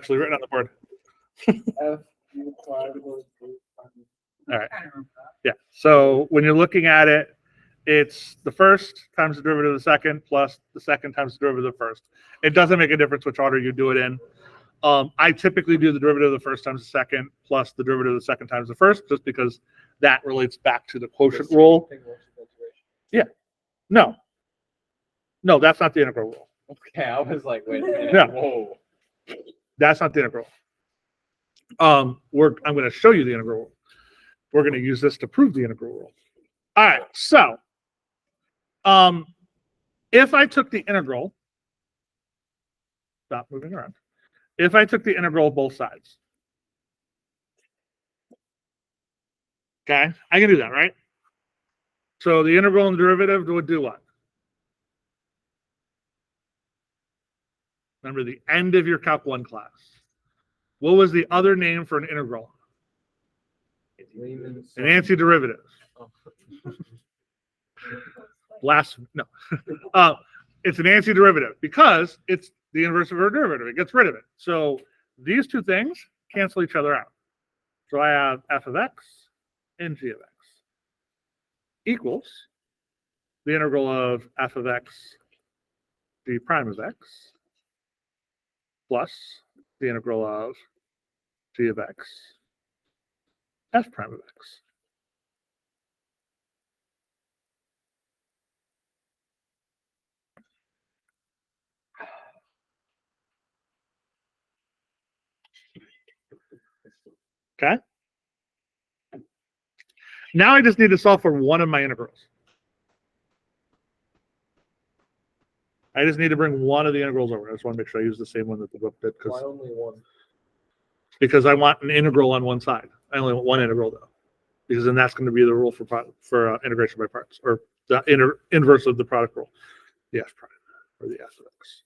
actually written on the board. All right. Yeah. So when you're looking at it, it's the first times the derivative of the second plus the second times the derivative of the first. It doesn't make a difference which order you do it in. I typically do the derivative of the first times the second plus the derivative of the second times the first, just because that relates back to the quotient rule. Yeah. No, that's not the integral rule. Okay, I was like, wait a minute. Yeah. Whoa. That's not the integral. I'm going to show you the integral rule. We're going to use this to prove the integral rule. All right. So, if I took the integral, stop moving around. If I took the integral of both sides, okay, I can do that, right? So the integral and the derivative would do what? Remember the end of your Calc 1 class. What was the other name for an integral? An antiderivative. No. It's an antiderivative because it's the inverse of a derivative. It gets rid of it. So these two things cancel each other out. So I have f of x and g of x equals the integral of f of x g prime of x plus the integral of g of x f prime of x. Okay. Now I just need to solve for one of my integrals. I just need to bring one of the integrals over. I just want to make sure I use the same one that the book did. Why only one? Because I want an integral on one side. I only want one integral though, because then that's going to be the rule for integration by parts, or the inverse of the product rule, the f prime or the f of x.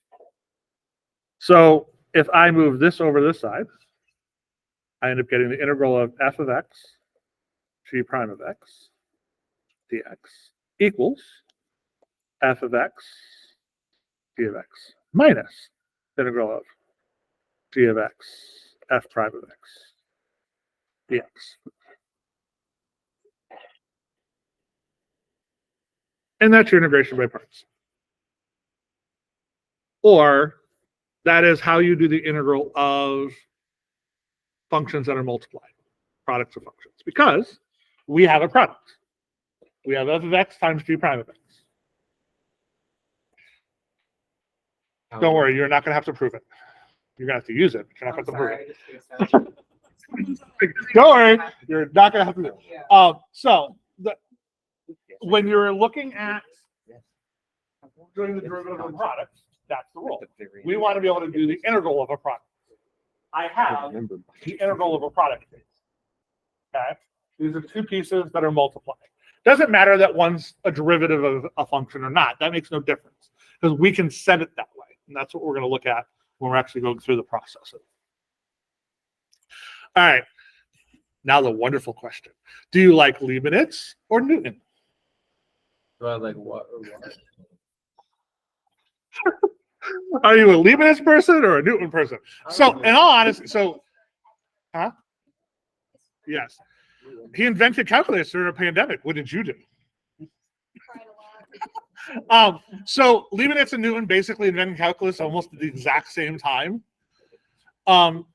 So if I move this over this side, I end up getting the integral of f of x g prime of x dx equals f of x g of x minus the integral of g of x f prime of x dx. And that's your integration by parts. Or that is how you do the integral of functions that are multiplied, products of functions, because we have a product. We have f of x times g prime of x. Don't worry, you're not going to have to prove it. You're going to have to use it, but you're not going to have to prove it. Don't worry, you're not going to have to do it. So when you're looking at doing the derivative of a product, that's the rule. We want to be able to do the integral of a product. I have the integral of a product. Okay, these are two pieces that are multiplied. Doesn't matter that one's a derivative of a function or not. That makes no difference because we can set it that way, and that's what we're going to look at when we're actually going through the process. All right. Now the wonderful question: do you like Leibniz or Newton? Do I like what? Are you a Leibniz person or a Newton person? So, in all honesty, yes, he invented calculus during a pandemic. What did you do? So Leibniz and Newton basically invented calculus almost at the exact same time.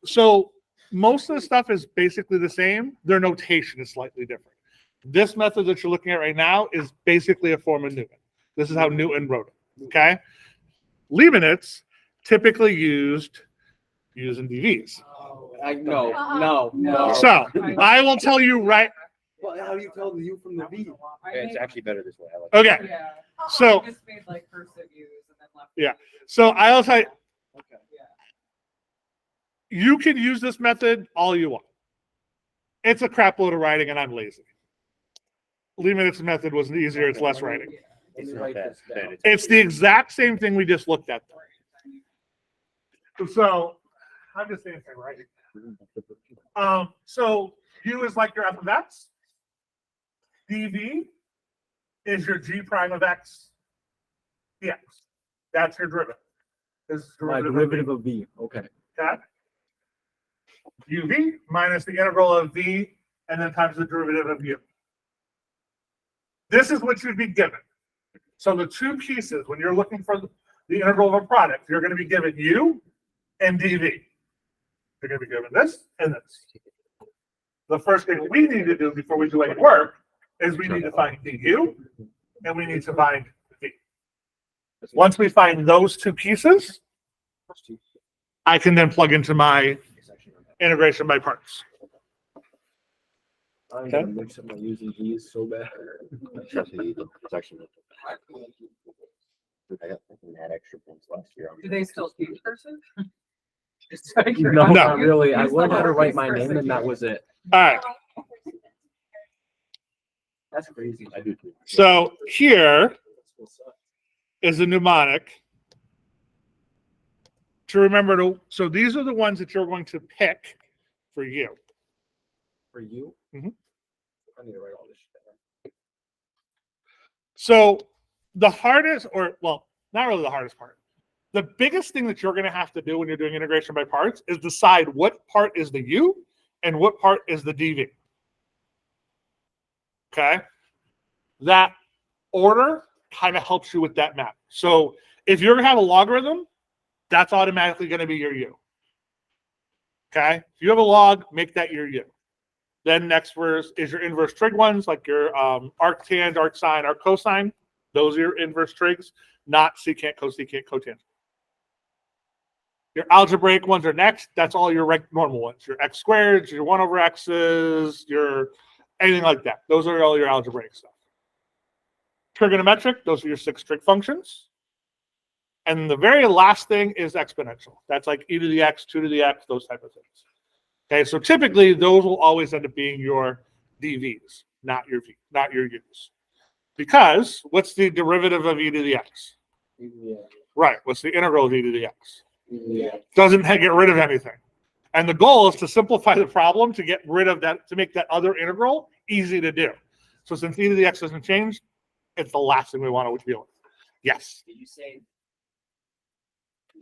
So most of the stuff is basically the same. Their notation is slightly different. This method that you're looking at right now is basically a form of Newton. This is how Newton wrote it. Okay. Leibniz typically using DVs. No. So I will tell you right. Well, how do you tell the U from the V? It's actually better this way. I like Okay. Yeah. So I just made like cursive U's and then left. Yeah. So I'll tell you, Okay. Yeah. you can use this method all you want. It's a crap load of writing, and I'm lazy. Leibniz's method was easier. It's less writing. It's not that bad. It's the exact same thing we just looked at. So I'm just saying right. So U is like your f of x. dv is your g prime of x dx. That's your derivative. This is My derivative of V. Okay. Okay. uv minus the integral of v and then times the derivative of u. This is what you'd be given. So the two pieces, when you're looking for the integral of a product, you're going to be given u and dv. You're going to be given this and this. The first thing we need to do before we do any work is we need to find du and we need to find v. Once we find those two pieces, I can then plug into my integration by parts. I'm gonna mix up my using these so bad. It's actually I got had extra points last year. Do they still teach cursive? Just out of No, curiosity. not really. I Use the learned how to write lowercase my name cursive. and that was it. All right. That's crazy. I do too. So here is a mnemonic to remember to. So these are the ones that you're going to pick for you. For you? Mhm. I need to write all this shit down. So the hardest, or well, not really the hardest part. The biggest thing that you're going to have to do when you're doing integration by parts is decide what part is the u and what part is the dv. Okay? That order kind of helps you with that map. So if you're going to have a logarithm, that's automatically going to be your u. Okay? If you have a log, make that your u. Then next verse is your inverse trig ones, like your arctangent, arcsine, arccosine. Those are your inverse trigs, not secant, cosecant, cotangent. Your algebraic ones are next. That's all your normal ones. Your x squared, your 1 over x's, your anything like that. Those are all your algebraic stuff. Trigonometric, those are your 6 trig functions. And the very last thing is exponential. That's like e to the x, 2 to the x, those type of things. Okay, so typically those will always end up being your dv's, not your u's. Because what's the derivative of e to the x? Yeah. Right, what's the integral of e to the x? Yeah. Doesn't get rid of anything. And the goal is to simplify the problem to get rid of that, to make that other integral easy to do. So since e to the x doesn't change, it's the last thing we want to deal with. Yes. Did you say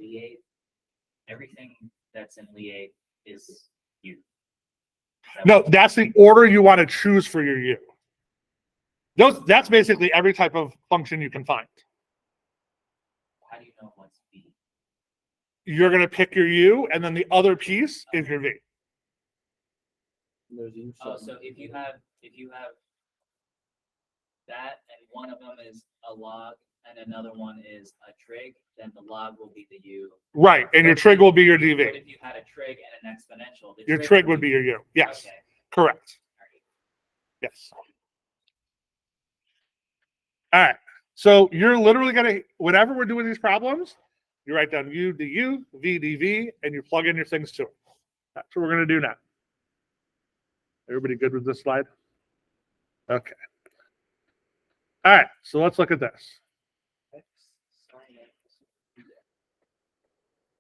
Lie? Everything that's in Lie is you. No, that's the order you want to choose for your u. That's basically every type of function you can find. How do you know what's V? You're going to pick your u, and then the other piece is your v. There's you. Oh, so if you have that and one of them is a log and another one is a trig, then the log will be the u. Right, and your trig will be your But dv. if you had a trig and an exponential, the Your trig would be your u. Yes, Okay. correct. All right. Yes. All right. So you're literally going to, whenever we're doing these problems, you write down u du, v dv, and you plug in your things to it. That's what we're going to do now. Everybody good with this slide? Okay. All right. So let's look at this.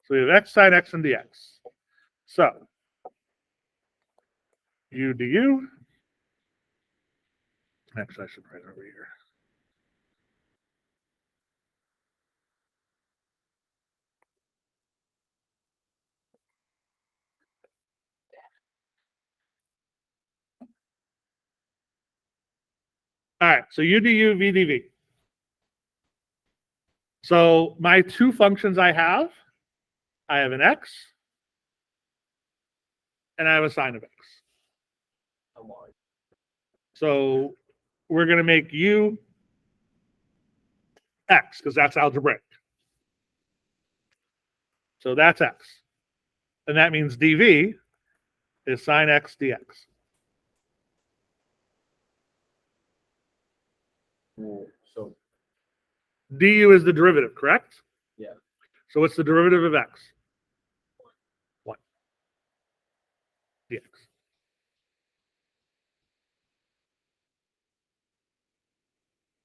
So we have x sine x and dx. So u du. Actually, I should write it over here. All right, so u du, v dv. So my two functions I have an x, and I have a sine of x. So we're going to make u x, because that's algebraic. So that's x. And that means dv is sine x dx. So Du is the derivative, correct? Yeah. So what's the derivative of x? 1. Dx.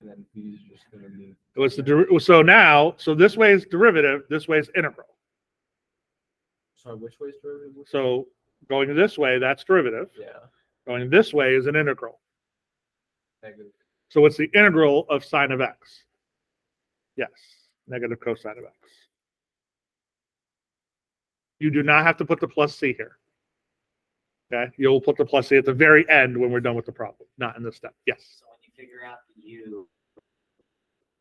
and then these are just gonna be What's the so now, so this way is derivative, this way is integral. sorry, which way is derivative? So going this way, that's derivative. Yeah. Going this way is an integral. Negative. So what's the integral of sine of x? Yes, negative cosine of x. You do not have to put the plus c here. Okay, you'll put the plus c at the very end when we're done with the problem, not in this step. Yes, So when you figure out the U,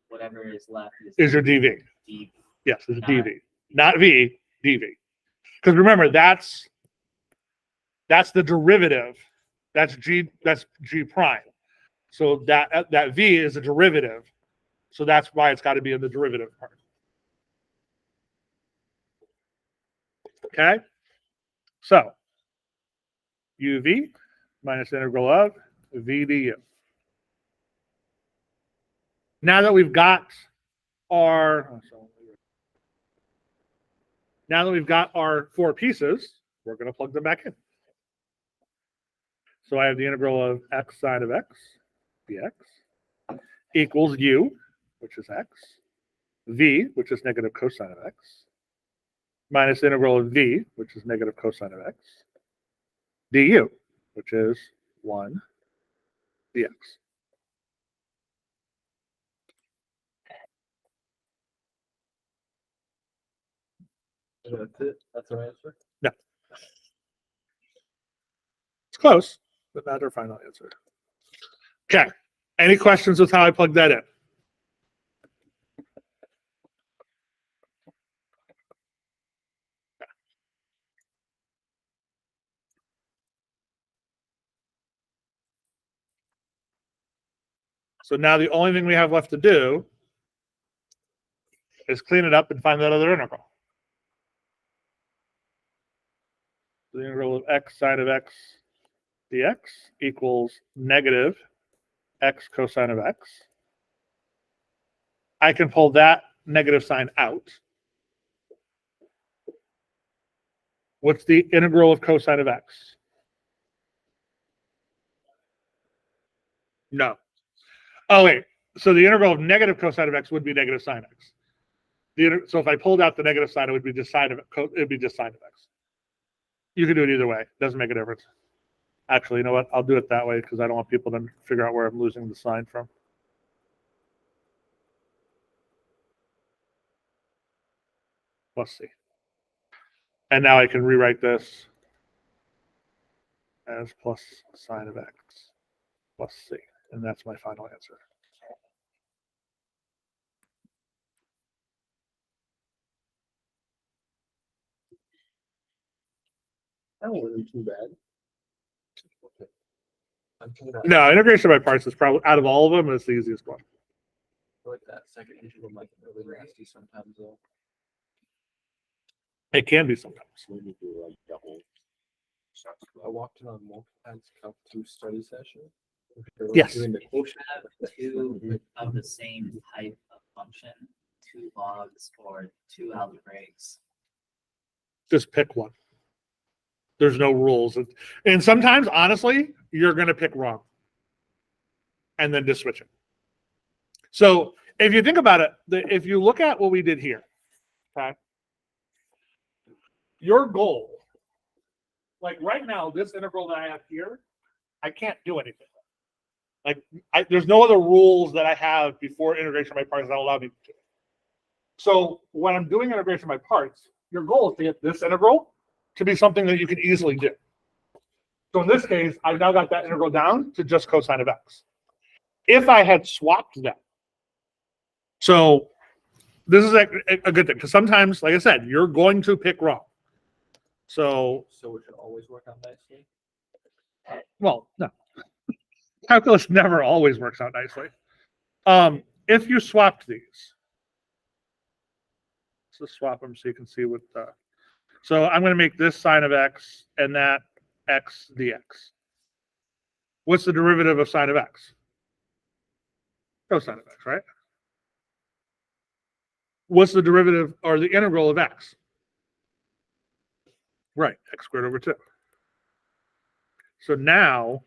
whatever is left is your dv. D. Yes, it's Not- dv, not v, dv. Because remember, that's the derivative. That's g prime. So that v is a derivative. So that's why it's got to be in the derivative part. Okay, so uv minus integral of v du. Now that we've got our four pieces, we're going to plug them back in. So I have the integral of x sine of x dx equals u, which is x, v, which is negative cosine of x, minus the integral of v, which is negative cosine of x, du, which is 1 dx. That's it? That's our answer? It's close, but not our final answer. Okay. Any questions with how I plugged that in? So now the only thing we have left to do is clean it up and find that other integral. The integral of x sine of x dx equals negative x cosine of x. I can pull that negative sign out. What's the integral of cosine of x? No. Oh, wait. So the integral of negative cosine of x would be negative sine x. So if I pulled out the negative sign, it would be just sine of it'd be just sine of x. You can do it either way. Doesn't make a difference. Actually, you know what? I'll do it that way because I don't want people to figure out where I'm losing the sign from. Plus c. And now I can rewrite this as plus sine of x plus c. And that's my final answer. That wasn't too bad. I'm trying to- No, integration by parts is probably, out of all of them, it's the easiest one. I like that second integral might be really nasty sometimes though. It can be sometimes. When you do like double. I walked in on multiple times Calc 2 study session. They were Yes. Doing the quotient. Have two of the same type of function, two logs or two algebraics. Just pick one. There's no rules. And sometimes, honestly, you're going to pick wrong. And then just switch it. So if you think about it, if you look at what we did here, okay, your goal, like right now, this integral that I have here, I can't do anything. Like there's no other rules that I have before integration by parts that allow me to do it. So when I'm doing integration by parts, your goal is to get this integral to be something that you can easily do. So in this case, I've now got that integral down to just cosine of x. If I had swapped them, so this is a good thing because sometimes, like I said, you're going to pick wrong. So, So it should always work out nicely. well, no. Calculus never always works out nicely. If you swapped these, let's just swap them so you can see what so I'm going to make this sine of x and that x dx. What's the derivative of sine of x? Cosine of x, right? What's the derivative or the integral of x? Right, x squared over 2. So now,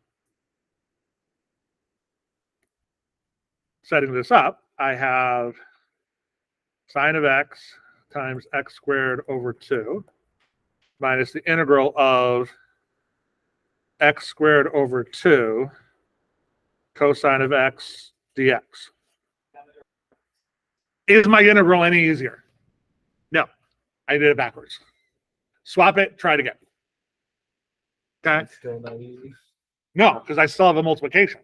setting this up, I have sine of x times x squared over 2 minus the integral of x squared over 2 cosine of x dx. Is my integral any easier? No, I did it backwards. Swap it, try it again. Okay. It's still not easy. No, because I still have a multiplication.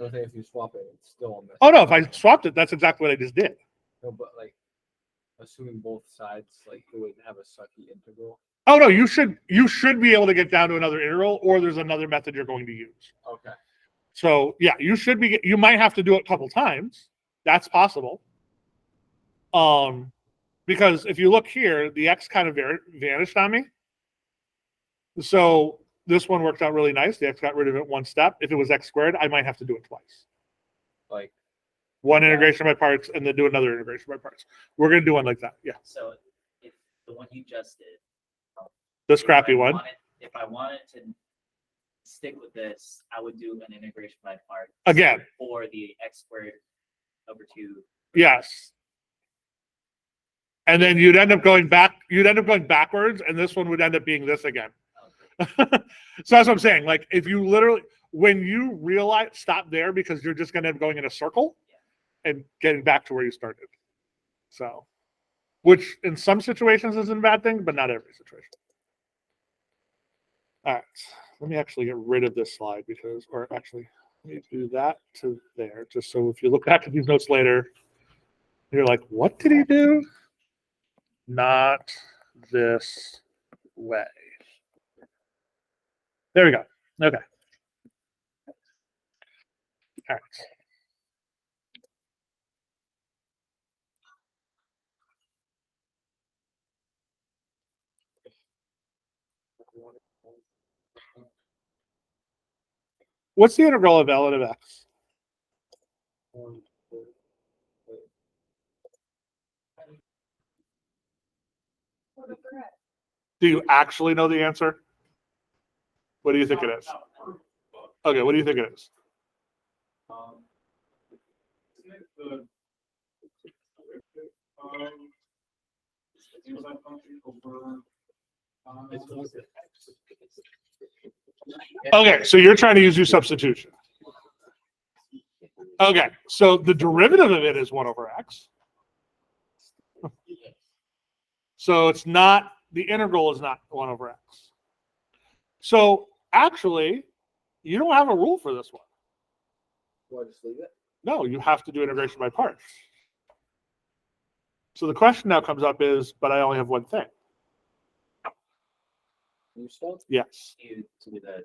I think if you swap it, it's still a mess. Oh no, if I swapped it, that's exactly what I just did. No, but like, assuming both sides, like, it would have a sucky integral. Oh no, you should be able to get down to another integral, or there's another method you're going to use. Okay. So yeah, you might have to do it a couple times. That's possible. Because if you look here, the x kind of vanished on me. So this one worked out really nice. The x got rid of it one step. If it was x squared, I might have to do it twice. Like, One integration by parts and then do another integration by parts. We're going to do one like that. Yeah. So if the one you just did. This crappy one. If I wanted to stick with this, I would do an integration by parts. Again. Or the x squared over 2. Yes. And then you'd end up going backwards, and this one would end up being this again. So that's what I'm saying. Like, if you literally, when you realize, stop there, because you're just going to end up going in a circle and getting back to where you started. So, which in some situations isn't a bad thing, but not every situation. All right, let me actually get rid of this slide or actually, let me do that to there, just so if you look back at these notes later, you're like, what did he do? Not this way. There we go. Okay. All right. What's the integral of Ln of x? Do you actually know the answer? What do you think it is? Okay, what do you think it is? Okay, so you're trying to use your substitution. Okay, so the derivative of it is 1 over x. So it's not, the integral is not 1 over x. So actually, you don't have a rule for this one. do I just leave it? No, you have to do integration by parts. So the question now comes up is, but I only have one thing. You still? Yes. You do the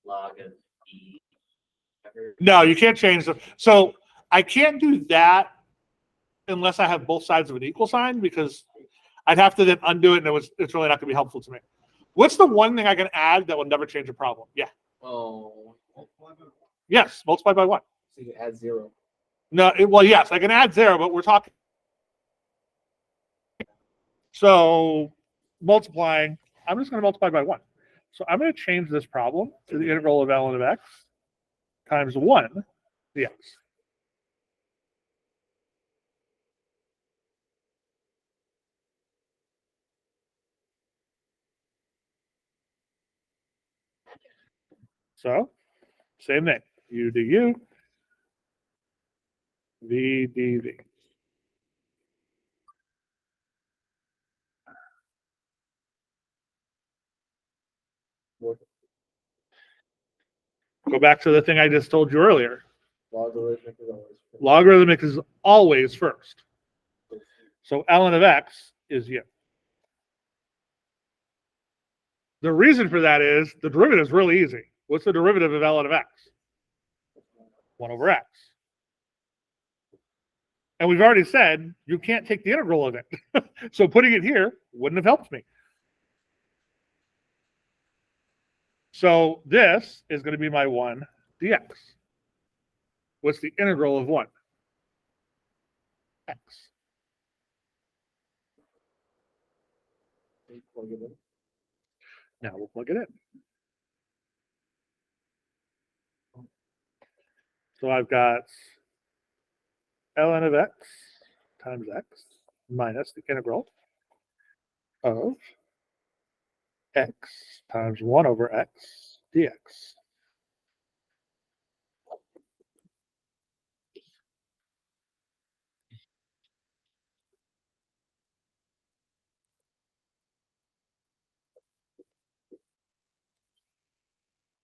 log of e. No, you can't change them. So I can't do that unless I have both sides of an equal sign, because I'd have to then undo it, and it's really not going to be helpful to me. What's the one thing I can add that will never change the problem? Yeah. Oh. Yes, multiply by 1. So you add 0. No, well, yes, I can add 0, but we're talking. So multiplying, I'm just going to multiply by 1. So I'm going to change this problem to the integral of ln of x times 1 dx. So same thing, u du, v dv. Go back to the thing I just told you earlier. Logarithmic is always. Logarithmic is always first. So ln of x is u. The reason for that is the derivative is really easy. What's the derivative of ln of x? 1 over x. And we've already said you can't take the integral of it. So putting it here wouldn't have helped me. So this is going to be my 1 dx. What's the integral of 1? X. Plug it in. Now we'll plug it in. So I've got ln of x times x minus the integral of x times 1 over x dx.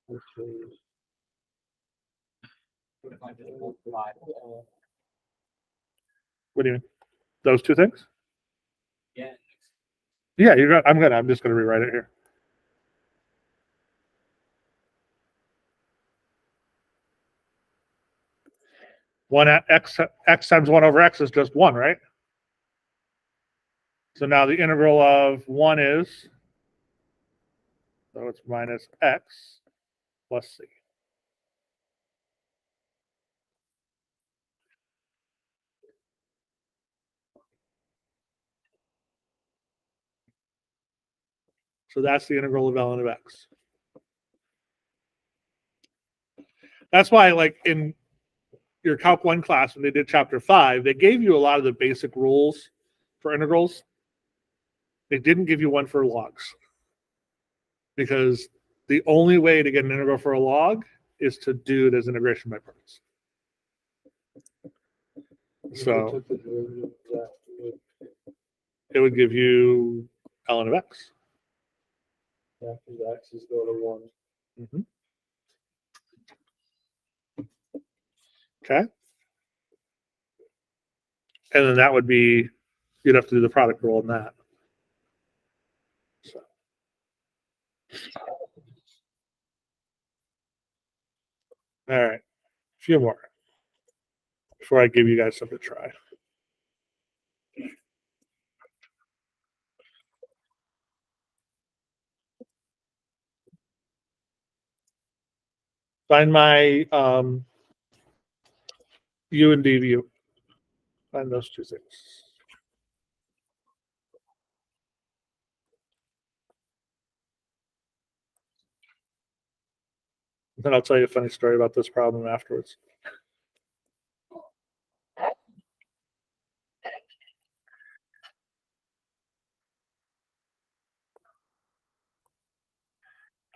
What do you mean? Those two things? Yeah. Yeah, I'm just gonna rewrite it here. One at x times 1 over x is just 1, right? So now the integral of 1 is, so it's minus x plus c. So that's the integral of ln of x. That's why, like in your Calc 1 class, when they did chapter 5, they gave you a lot of the basic rules for integrals. They didn't give you one for logs. Because the only way to get an integral for a log is to do it as integration by parts. So it would give you ln of x. After x is go to 1. Mhm. Okay. And then that would be, you'd have to do the product rule on that. So. All right. A few more before I give you guys something to try. Find my U and D view. Find those two things. Then I'll tell you a funny story about this problem afterwards.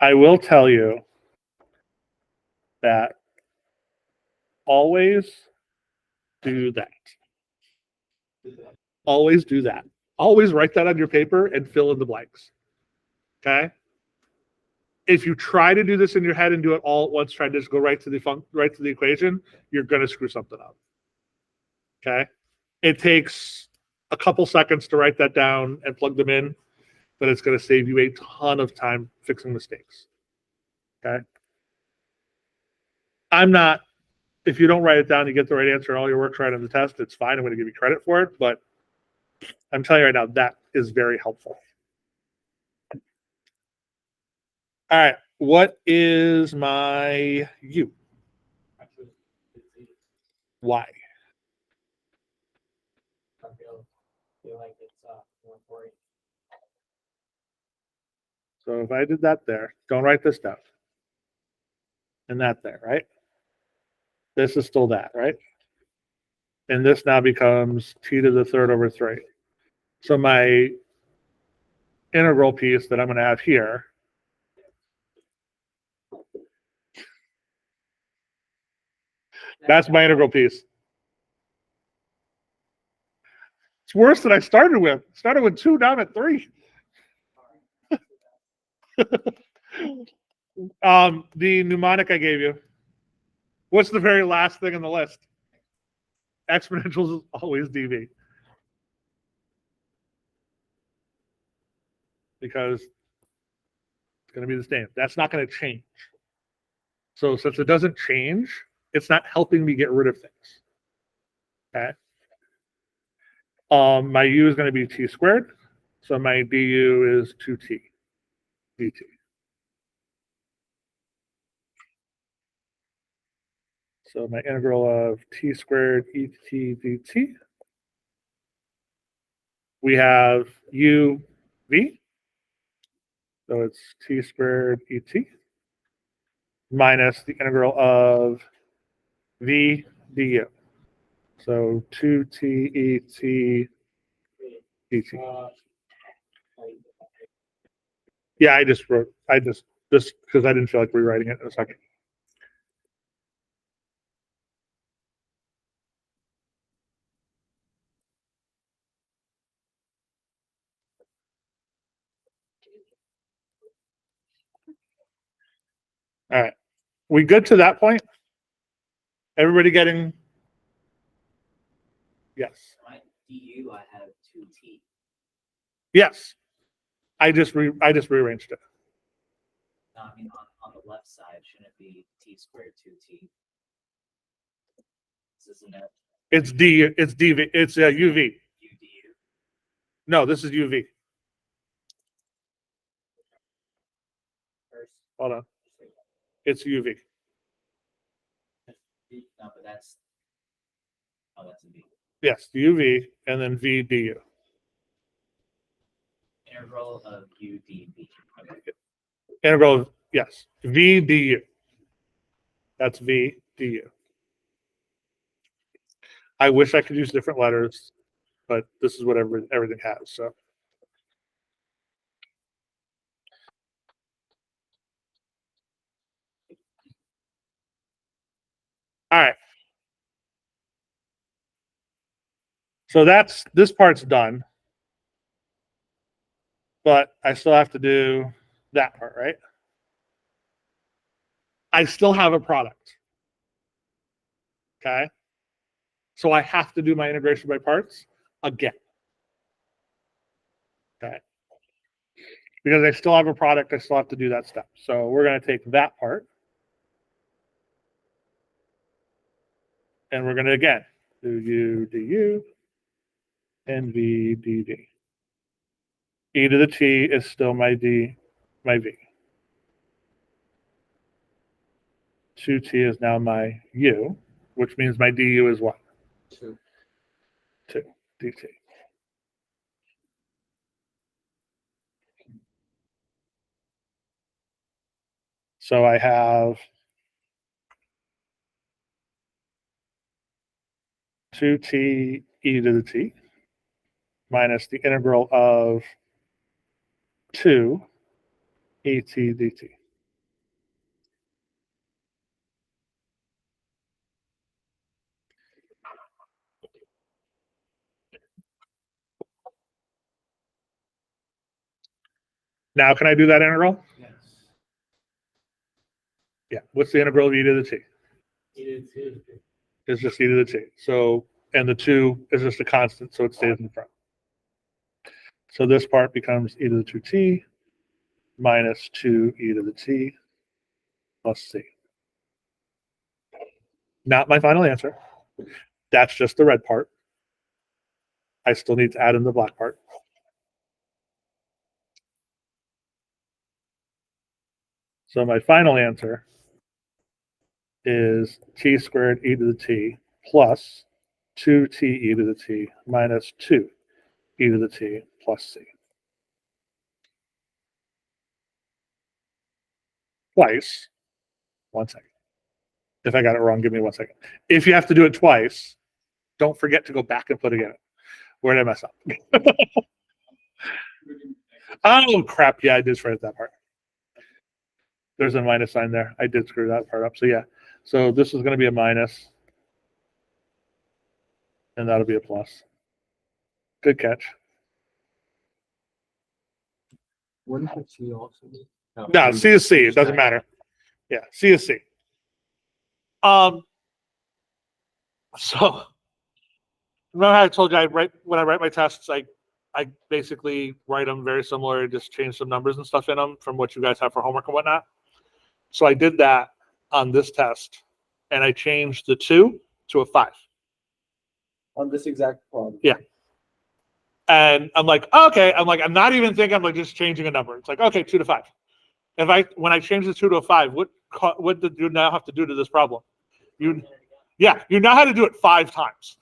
I will tell you that always do that. Always do that. Always write that on your paper and fill in the blanks. Okay? If you try to do this in your head and do it all at once, try to just go right to the equation, you're going to screw something up. Okay? It takes a couple seconds to write that down and plug them in, but it's going to save you a ton of time fixing mistakes. Okay? If you don't write it down, you get the right answer and all your work's right on the test, it's fine. I'm going to give you credit for it, but I'm telling you right now, that is very helpful. All right. What is my U? Why? So if I did that there, don't write this down. And that there, right? This is still that, right? And this now becomes t to the third over 3. So my integral piece that I'm going to have here that's my integral piece. It's worse than I started with. Started with 2, down at 3. The mnemonic I gave you. What's the very last thing on the list? Exponentials is always dV. Because it's going to be the same. That's not going to change. So since it doesn't change, it's not helping me get rid of things. Okay. My U is going to be t squared. So my du is 2t dt. So my integral of t squared et dt. We have u v. So it's t squared et minus the integral of v du. So 2t et dt. Yeah, I just because I didn't feel like rewriting it in a second. All right. We good to that point? Everybody getting? Yes. My DU, I have 2T. Yes. I just rearranged it. No, I mean, on the left side, shouldn't it be T squared 2T? This isn't it. It's D. It's DV. It's UV. UDU. No, this is UV. First, Hold on. It's UV. no, but that's, oh, that's a V. Yes, UV and then V DU. Integral of UDV. Okay. Integral of, yes, V DU. That's V DU. I wish I could use different letters, but this is what everything has. So. All right. So this part's done, but I still have to do that part, right? I still have a product. Okay. So I have to do my integration by parts again. Okay. Because I still have a product, I still have to do that step. So we're going to take that part. And we're going to, again, do U, du, and V, dd. E to the T is still my D, my V. 2T is now my U, which means my du is what? 2. 2, dt. So I have 2T e to the T minus the integral of 2 et dt. Now, can I do that integral? Yes. Yeah. What's the integral of e to the T? It is. It's just e to the T. So, and the 2 is just a constant, so it stays in front. So this part becomes e to the 2t minus 2 e to the t plus c. Not my final answer. That's just the red part. I still need to add in the black part. So my final answer is t squared e to the t plus 2t e to the t minus 2 e to the t plus c. Twice. 1 second. If I got it wrong, give me 1 second. If you have to do it twice, don't forget to go back and put it in. Where did I mess up? Oh, crap. Yeah, I did screw that part. There's a minus sign there. I did screw that part up. So, yeah. So this is going to be a minus. And that'll be a plus. Good catch. Wouldn't the T also be? No, C is C. It doesn't matter. Yeah, C is C. So remember how I told you when I write my tests, I basically write them very similar, just change some numbers and stuff in them from what you guys have for homework and whatnot. So I did that on this test, and I changed the 2 to a 5. On this exact problem. Yeah. And I'm like, okay. I'm like, I'm not even thinking. I'm like just changing a number. It's like, okay, 2 to 5. When I change the 2 to a 5, what did you now have to do to this problem? You now had to do it 5 times.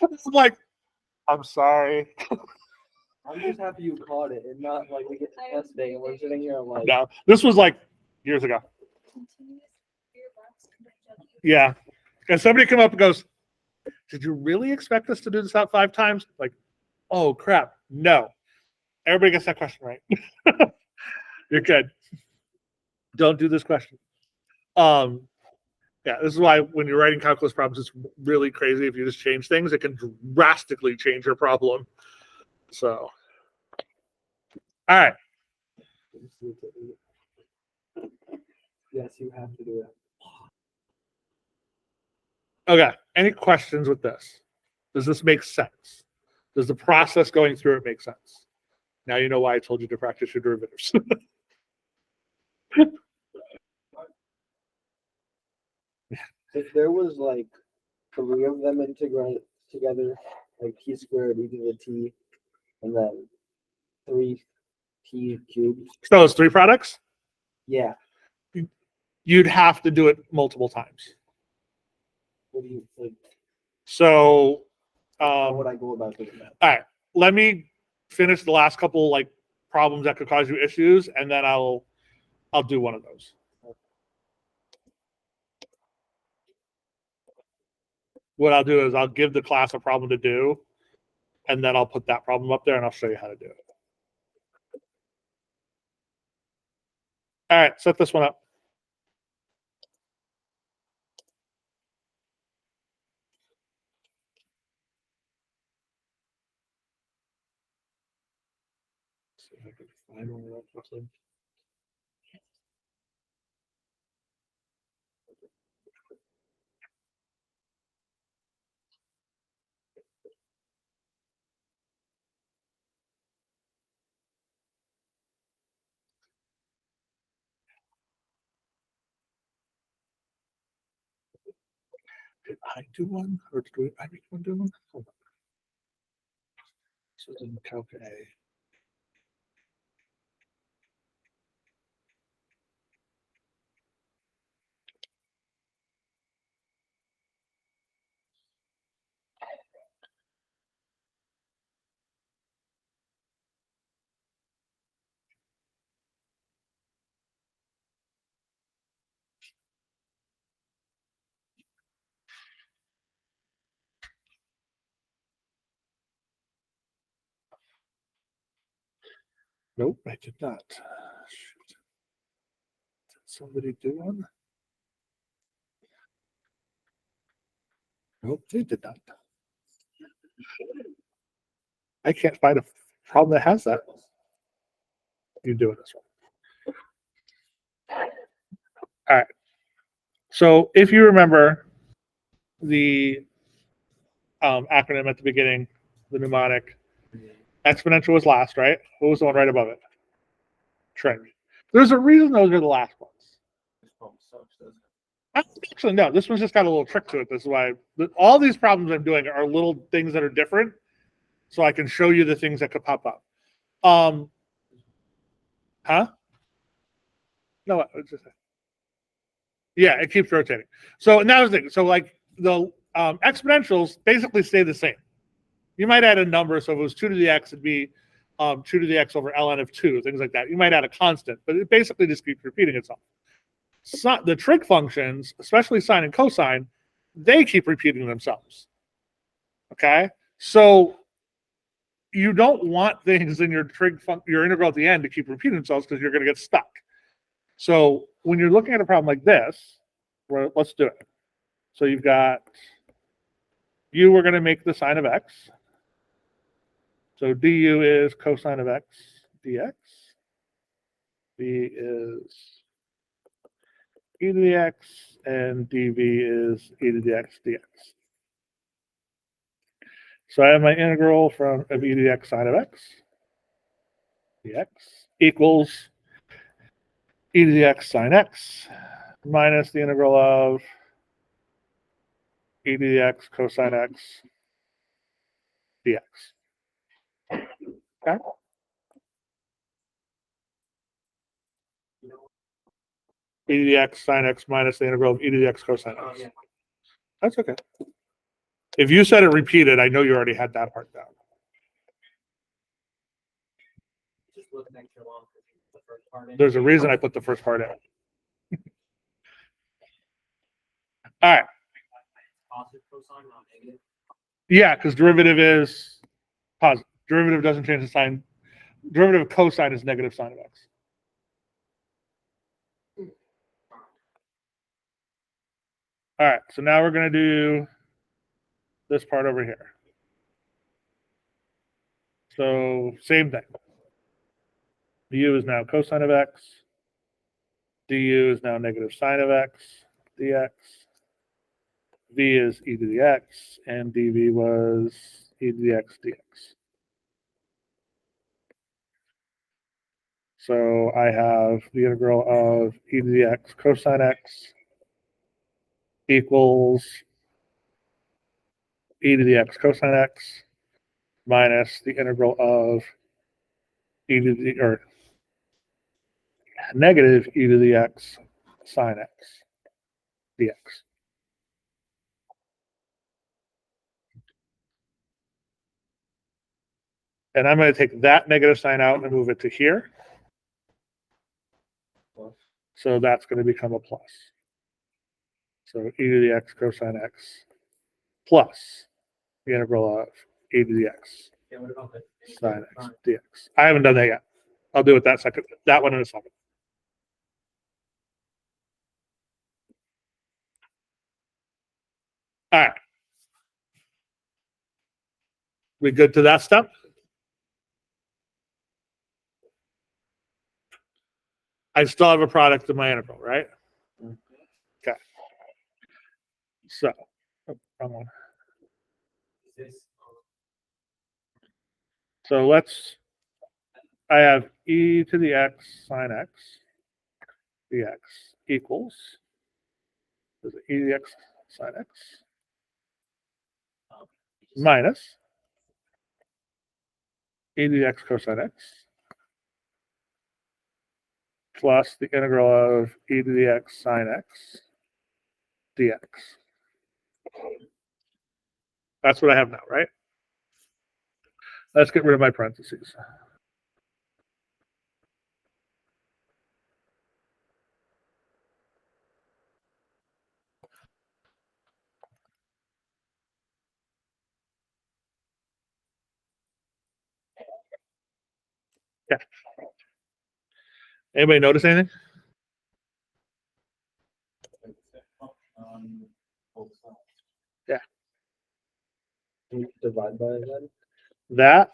I'm like, I'm sorry. I'm just happy you caught it and not like we get to testing and we're sitting here like. No, this was like years ago. Yeah. And somebody came up and goes, did you really expect us to do this out 5 times? Like, oh, crap. No. Everybody gets that question right. You're good. Don't do this question. Yeah, this is why when you're writing calculus problems, it's really crazy. If you just change things, it can drastically change your problem. So, all right. Yes, you have to do it. Okay. Any questions with this? Does this make sense? Does the process going through it make sense? Now you know why I told you to practice your derivatives. If there was like 3 of them together, like t squared e to the t, and then 3 t cubed. So it's three products. Yeah. You'd have to do it multiple times. What do you think? So, How would I go about doing that? all right, let me finish the last couple like problems that could cause you issues, and then I'll do one of those. What I'll do is I'll give the class a problem to do, and then I'll put that problem up there and I'll show you how to do it. All right, set this one up. See if I can find one real quickly. Did I do one, or did I make one do one? Hold on. This is in Calc A. Nope, I did not. Shoot. Did somebody do one? Nope, they did not. I can't find a problem that has that. You do it this one. All right. So if you remember the acronym at the beginning, the mnemonic, exponential was last, right? What was the one right above it? Trig. There's a reason those are the last ones. This problem sucks, doesn't it? Actually, no, this one's just got a little trick to it. This is why all these problems I'm doing are little things that are different, so I can show you the things that could pop up. Huh? No, it's just, yeah, it keeps rotating. So and that was the thing. So like the exponentials basically stay the same. You might add a number, so if it was 2 to the x, it'd be 2 to the x over ln of 2, things like that. You might add a constant, but it basically just keeps repeating itself. So the trig functions, especially sine and cosine, they keep repeating themselves. Okay, so you don't want things in your your integral at the end to keep repeating themselves because you're going to get stuck. So when you're looking at a problem like this, let's do it. So you've got we're going to make the sine of x. So du is cosine of x dx. B is e to the x, and dv is e to the x dx. So I have my integral of e to the x sine of x dx equals e to the x sine x minus the integral of e to the x cosine x dx. Okay. E to the x sine x minus the integral of e to the x cosine x. Oh, yeah. That's okay. If you said it repeated, I know you already had that part down. Just look extra long for the first part. in. There's a reason I put the first part in. All right. Positive cosine, not negative. Yeah, because derivative is positive. Derivative doesn't change the sign. Derivative of cosine is negative sine of x. All right, so now we're going to do this part over here. So same thing. U is now cosine of x du is now negative sine of x dx. V is e to the x, and dv was e to the x dx. So I have the integral of e to the x cosine x equals e to the x cosine x minus the integral of e to the, or negative e to the x sine x dx. And I'm going to take that negative sign out and move it to here. So that's going to become a plus. So e to the x cosine x plus the integral of e to the x Yeah, what about the? sine x dx. I haven't done that yet. I'll do it that one in a second. All right. We good to that step? I still have a product in my integral, right? Okay. So, wrong one. Is this, So I have e to the x sine x dx equals, is it e to the x sine x minus e to the x cosine x plus the integral of e to the x sine x dx. That's what I have now, right? Let's get rid of my parentheses. Yeah. Anybody notice anything? Yeah. Can you divide by then? That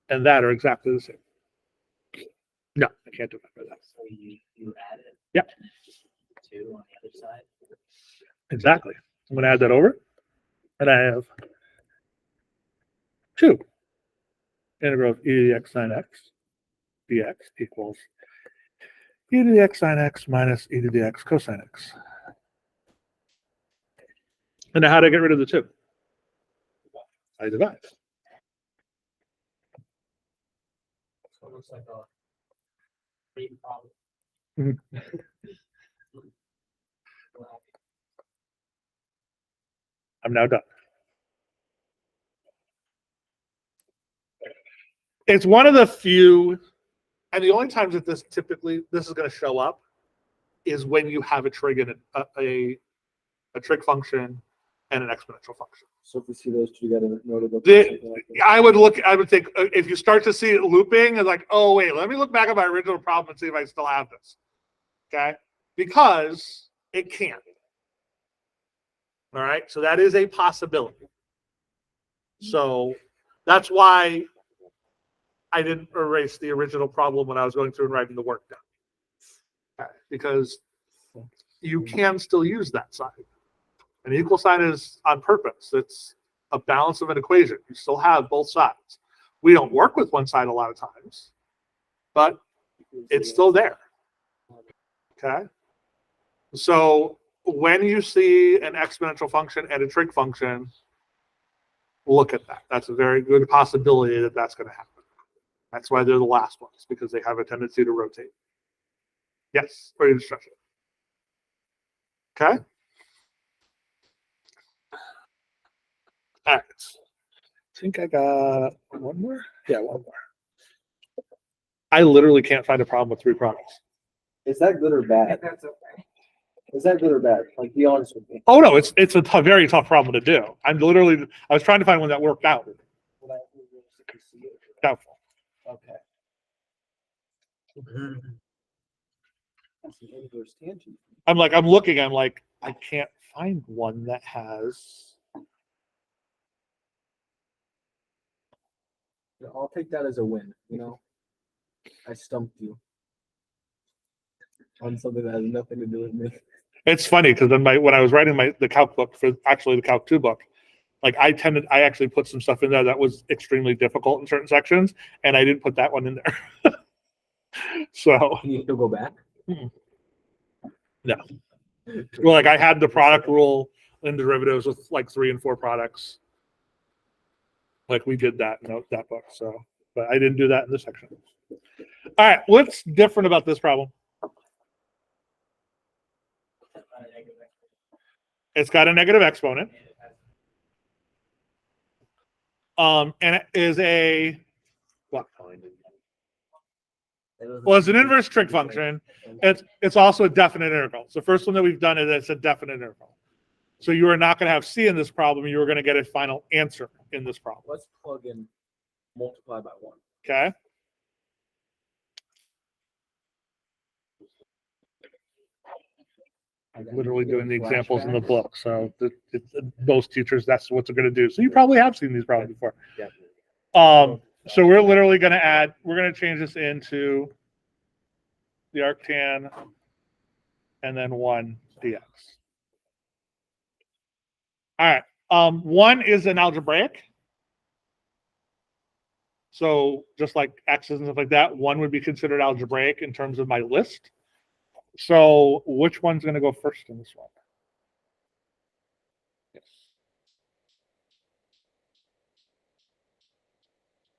and that are exactly the same. No, I can't do it by that. So you add it. Yeah. And then just 2 on the other side. Exactly. I'm going to add that over. And I have 2 integral of e to the x sine x dx equals e to the x sine x minus e to the x cosine x. And now how do I get rid of the 2? I divide. so it looks like a big problem. Mhm. I'm now done. It's one of the few, and the only times that this is going to show up is when you have a trig and a trig function and an exponential function. So if we see those two together, notable. I would think if you start to see it looping, it's like, oh wait, let me look back at my original problem and see if I still have this. Okay, because it can. All right, so that is a possibility. So that's why I didn't erase the original problem when I was going through and writing the work down. Okay, because you can still use that sign. An equal sign is on purpose. It's a balance of an equation. You still have both sides. We don't work with one side a lot of times, but it's still there. Okay. So when you see an exponential function and a trig function, look at that. That's a very good possibility that that's going to happen. That's why they're the last ones, because they have a tendency to rotate. Yes, or instruction. Okay. All right. I think I got one more. Yeah, one more. I literally can't find a problem with 3 products. Is that good or bad? That's okay. Is that good or bad? Like, be honest with me. Oh no, it's a very tough problem to do. I was trying to find one that worked out. Will I realistically see it? Doubtful. Okay. That's an inverse tangent. I'm looking. I'm like, I can't find one that has. Yeah, I'll take that as a win. You know, I stumped you. On something that has nothing to do with me. It's funny because then when I was writing the calc book for actually the Calc 2 book, like I actually put some stuff in there that was extremely difficult in certain sections, and I didn't put that one in there. So, Can you still go back? well, like I had the product rule and derivatives with like 3 and 4 products. Like we did that in that book. So, but I didn't do that in this section. All right, what's different about this problem? It's got a negative exponent. And it is a what? Well, it's an inverse trig function. It's also a definite integral. So the first one that we've done is it's a definite integral. So you are not going to have C in this problem. You are going to get a final answer in this problem. Let's plug in multiply by 1. Okay. I'm literally doing the examples in the book. So most teachers, that's what they're going to do. So you probably have seen these problems before. So we're literally going to we're going to change this into the arctan and then 1 dx. All right. 1 is an algebraic. So just like x's and stuff like that, 1 would be considered algebraic in terms of my list. So which one's going to go first in this one? Yes.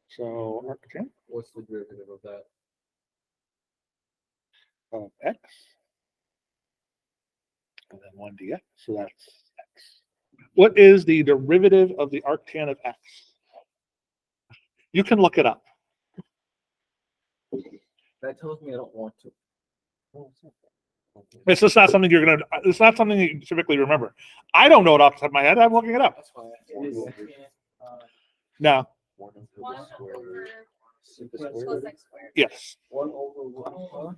So arctan What's the derivative of that? of x and then 1 dx. So that's x. What is the derivative of the arctan of x? You can look it up. That tells me I don't want to. It's just not something it's not something you typically remember. I don't know it off the top of my head. I'm looking it up. That's fine. No. 1 1 over over super plus squared. x squared. Yes. 1 over 1.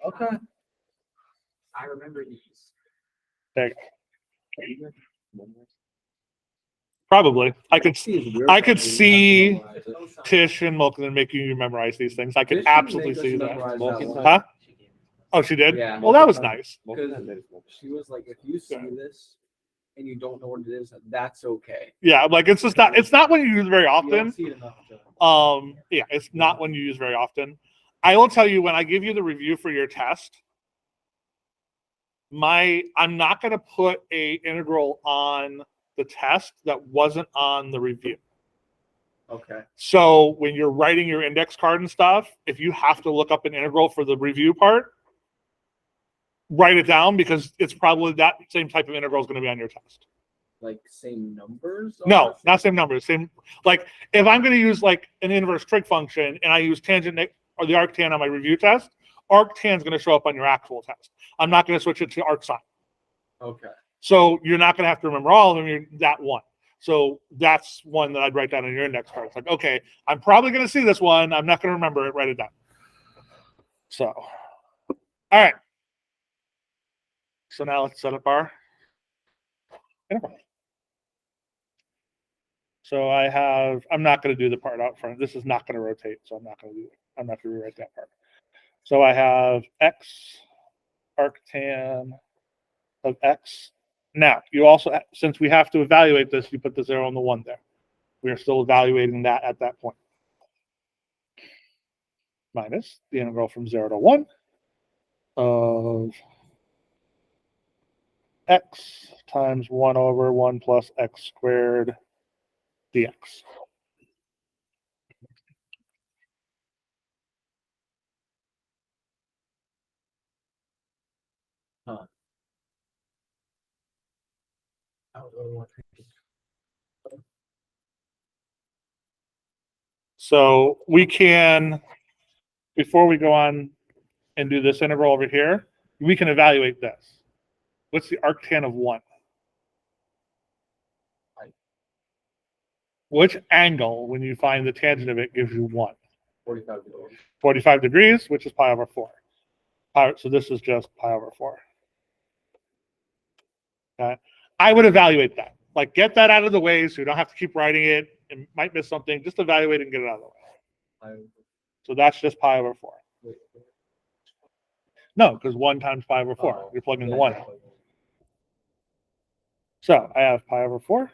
Okay. I remember these. There you go. Probably. I could see Tish and Mulkin making you memorize these things. I could absolutely see that. Huh? Oh, she did? Yeah. Well, that was nice. She was like, if you see this and you don't know what it is, that's okay. Yeah, like it's not when you use it very You often. don't see it enough. Yeah, it's not one you use very often. I will tell you when I give you the review for your test, I'm not going to put a integral on the test that wasn't on the review. Okay. So when you're writing your index card and stuff, if you have to look up an integral for the review part, write it down because it's probably that same type of integral is going to be on your test. Like same numbers? No, not same numbers. Same, like if I'm going to use like an inverse trig function and I use tangent or the arctan on my review test, arctan is going to show up on your actual test. I'm not going to switch it to arcsine. Okay. So you're not going to have to remember all of them. You're that one. So that's one that I'd write down on your index card. It's like, okay, I'm probably going to see this one. I'm not going to remember it. Write it down. So, all right. So now let's set up our interval. So I'm not going to do the part out front. This is not going to rotate, so I'm not going to do it. I'm not going to rewrite that part. So I have x arctan of x. Now, you also, since we have to evaluate this, you put the 0 and the 1 there. We are still evaluating that at that point. Minus the integral from 0 to 1 of x times 1 over 1 plus x squared dx. So we can, before we go on and do this integral over here, we can evaluate this. What's the arctan of 1? Which angle, when you find the tangent of it, gives you 1? 45 degrees. 45 degrees, which is pi over 4. So this is just pi over 4. Okay. I would evaluate that. Like, get that out of the way so you don't have to keep writing it and might miss something. Just evaluate it and get it out of the way. So that's just pi over 4. No, because 1 times pi over 4. Oh, You're plugging the yeah. 1 in. So I have pi over 4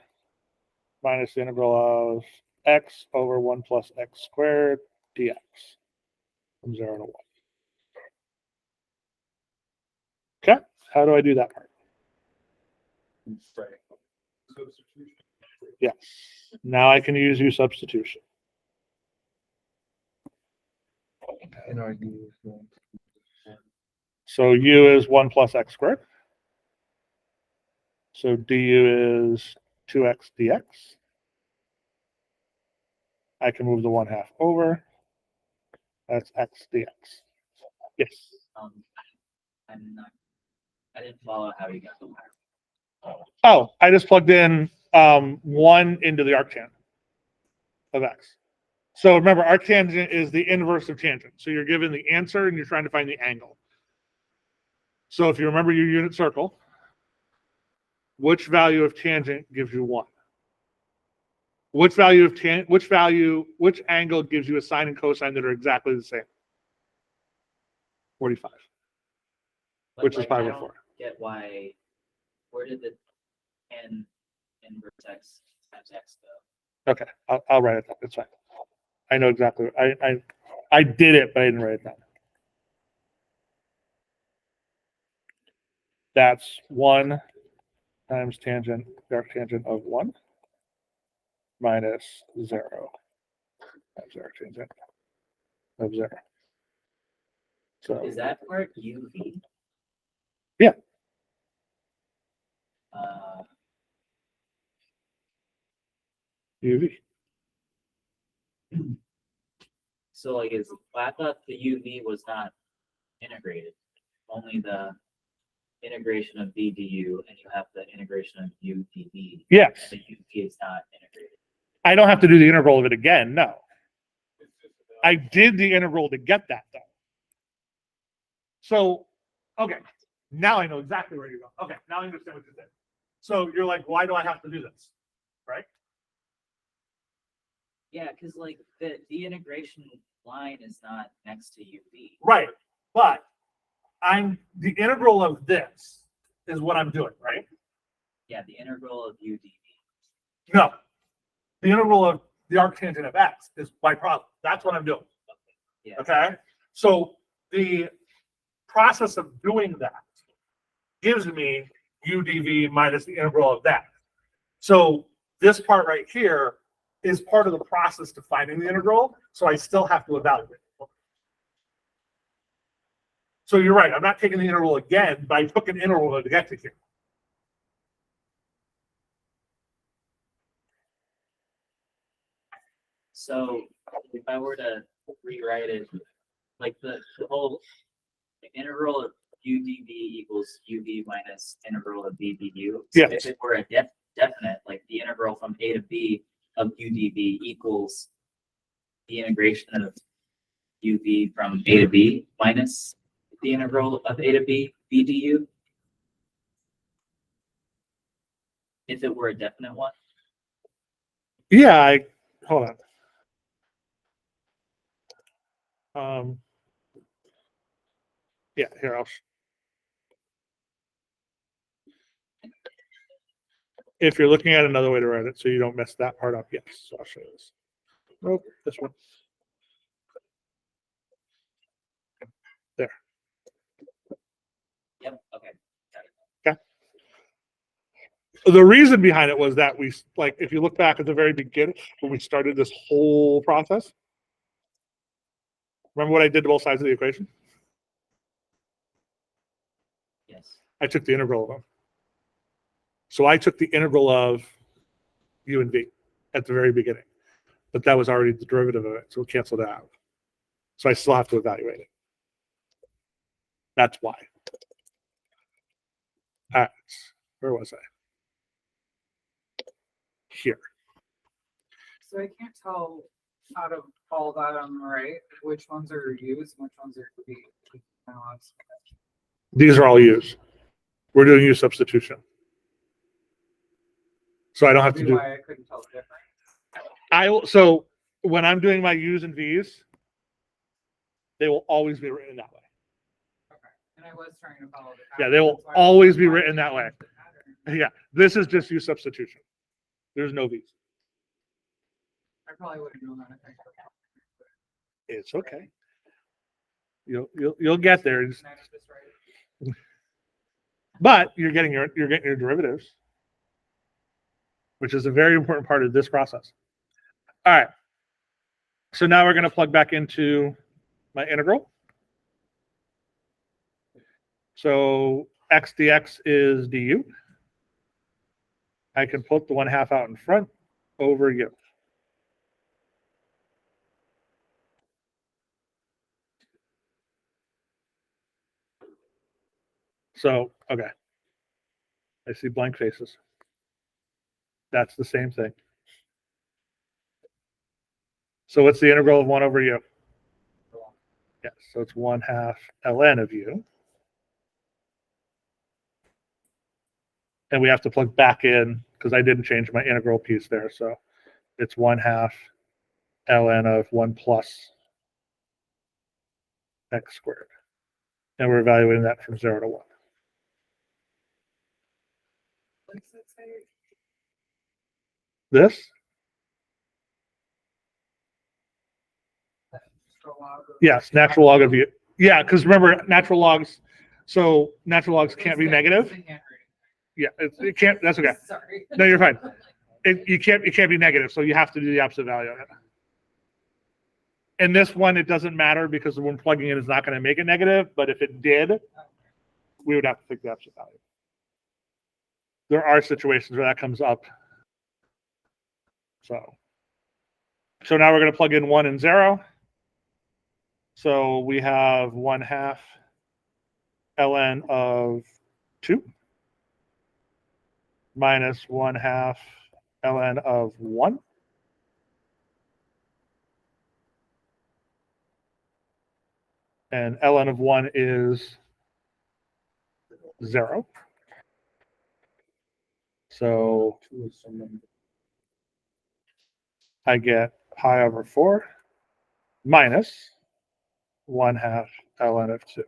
minus the integral of x over 1 plus x squared dx from 0 to 1. Okay, how do I do that part? Yes. Now I can use U substitution. So U is 1 plus x squared. So du is 2x dx. I can move the 1/2 over. That's x dx. Yes. I didn't follow how you got the wire. Oh, I just plugged in 1 into the arctangent of x. So remember, arctangent is the inverse of tangent. So you're given the answer and you're trying to find the angle. So if you remember your unit circle, which value of tangent gives you 1? Which angle gives you a sine and cosine that are exactly the same? 45. But, Which is like, pi I over don't 4. Get why, where did the tan inverse x times x go? Okay, I'll write it down. It's fine. I know exactly. I did it, but I didn't write it down. That's 1 times tangent, the arctangent of 1 minus 0 times the arctangent of 0. So Is that part UV? Yeah. UV. So like I thought the UV was not integrated, only the integration of v du, and you have the integration of u dv. Yes. And the UV is not integrated. I don't have to do the integral of it again. No. I did the integral to get that though. So, okay. Now I know exactly where you're going. Okay. Now I understand what you did. So you're like, why do I have to do this? Right? Yeah, because like the integration line is not next to UV. Right. But the integral of this is what I'm doing, right? Yeah, the integral of u dv. No. The integral of the arctangent of x is my problem. That's what I'm doing. Yeah. Okay. So the process of doing that gives me u dv minus the integral of that. So this part right here is part of the process to finding the integral. So I still have to evaluate. So you're right. I'm not taking the integral again, but I took an integral to get to here. So if I were to rewrite it, like the whole integral of u dv equals uv minus integral of v du. So Yes. if it were a definite, like the integral from a to b of u dv equals the integration of uv from a to b minus the integral of a to b v du. If it were a definite one. Yeah, hold on. Yeah, here if you're looking at another way to write it, so you don't mess that part up, yes. So I'll show you this. Nope, this one. There. Yep. Okay. The reason behind it was that we, like, if you look back at the very beginning when we started this whole process, remember what I did to both sides of the equation? Yes. I took the integral of them. So I took the integral of u and v at the very beginning, but that was already the derivative of it, so we'll cancel that out. So I still have to evaluate it. That's why. All right, where was I? Here. So I can't tell out of all that on the right, which ones are used and which ones are to be. These are all U's. We're doing U substitution. So I don't have to do. Why I couldn't tell the difference. So when I'm doing my U's and V's, they will always be written that way. Okay. And I was trying to follow the. Yeah, pattern, they will that's why I always be tried written to that follow way. the pattern. Yeah, this is just use substitution. There's no V's. I probably would have known that if I. It's okay. You'll get there. Managed this right. But you're getting your derivatives, which is a very important part of this process. All right. So now we're going to plug back into my integral. So x dx is du. I can put the 1/2 out in front over u. So, okay. I see blank faces. That's the same thing. So what's the integral of 1 over u? Yes, so it's 1/2 ln of u. And we have to plug back in because I didn't change my integral piece there. So it's 1/2 ln of 1 plus x squared. And we're evaluating that from 0 to 1. What does it say? This? Natural log of- Yes, natural log of u. Yeah, because remember, natural logs, so natural logs can't be It's negative. the handwriting. Yeah, it can't, that's okay. Sorry. No, you're fine. It can't be negative, so you have to do the opposite value of it. In this one, it doesn't matter because when plugging in is not going to make it negative, but if it did, we would have to take the opposite value. There are situations where that comes up. So now we're going to plug in 1 and 0. So we have 1/2 ln of 2 minus 1/2 ln of 1. And ln of 1 is 0. So I get pi over 4 minus 1/2 ln of 2.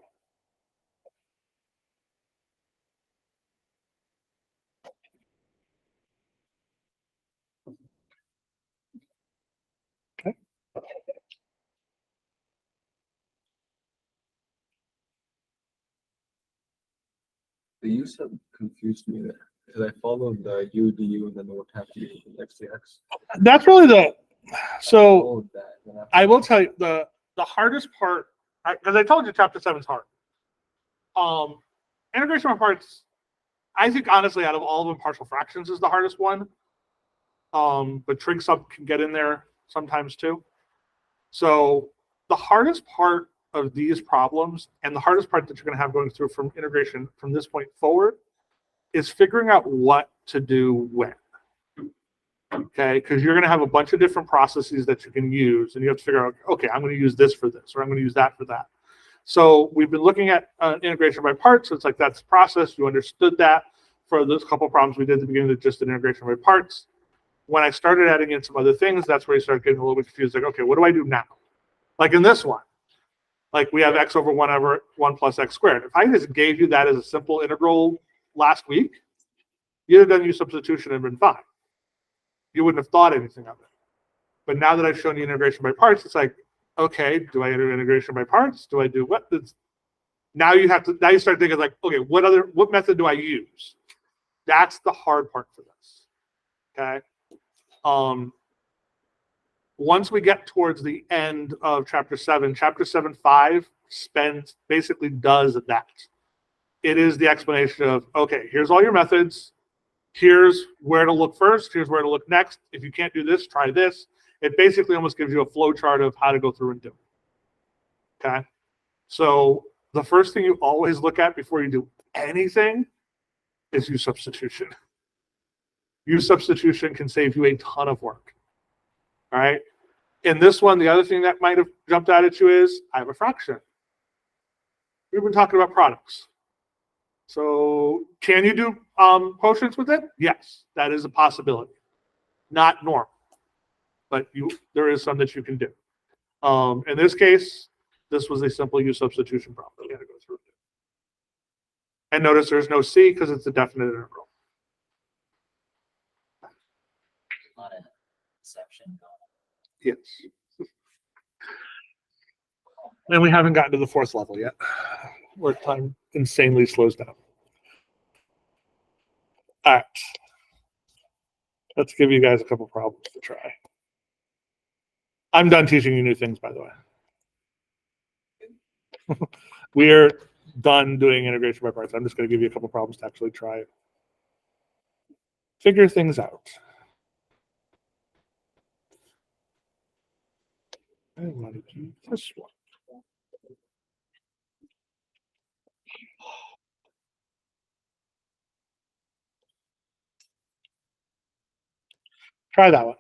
Okay. The use have confused me there because I followed the u du and then the what have to equal x dx. That's really the, so Followed that, then after- I will tell you the hardest part, because I told you chapter 7 is hard. Integration by parts, I think honestly out of all of them, partial fractions is the hardest one. But trig sub can get in there sometimes too. So the hardest part of these problems and the hardest part that you're going to have going through from integration from this point forward is figuring out what to do when. Okay, because you're going to have a bunch of different processes that you can use, and you have to figure out, okay, I'm going to use this for this, or I'm going to use that for that. So we've been looking at integration by parts. So it's like that's the process. You understood that for those couple problems we did at the beginning of just an integration by parts. When I started adding in some other things, that's where you start getting a little bit confused. Like, okay, what do I do now? Like in this one, like we have x over 1 over 1 plus x squared. If I just gave you that as a simple integral last week, you'd have done use substitution and been fine. You wouldn't have thought anything of it. But now that I've shown you integration by parts, it's like, okay, do I do integration by parts? Do I do what? Now you start thinking like, okay, what method do I use? That's the hard part for this. Okay. Once we get towards the end of chapter 7, chapter 7.5 basically does that. It is the explanation of, okay, here's all your methods. Here's where to look first. Here's where to look next. If you can't do this, try this. It basically almost gives you a flow chart of how to go through and do it. Okay. So the first thing you always look at before you do anything is use substitution. Use substitution can save you a ton of work. All right. In this one, the other thing that might have jumped out at you is I have a fraction. We've been talking about products. So can you do quotients with it? Yes, that is a possibility. Not normal, but there is some that you can do. In this case, this was a simple use substitution problem. We had to go through it. And notice there's no C because it's a definite integral. Not an exception. Yes. And we haven't gotten to the fourth level yet, where time insanely slows down. All right. Let's give you guys a couple problems to try. I'm done teaching you new things, by the way. We're done doing integration by parts. I'm just going to give you a couple problems to actually try it. Figure things out. I want to do this one. Try that one.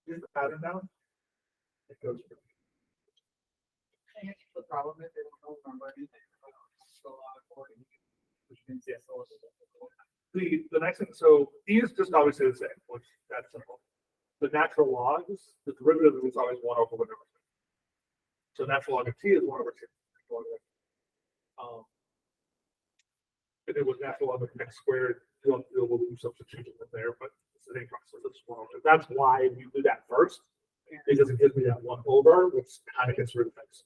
Here's the pattern down. It goes. The problem is they don't remember anything about a lot of coding, which means yes, also. The next thing, so E is just obviously the same, which that's simple. The natural logs, the derivative is always 1 over whatever. So natural log of T is 1 over 2. If it was natural log of x squared, we'll do substitution in there, but it's the same process. It's 1 over 2. That's why we do that first, because it gives me that 1 over, which kind of gets rid of x.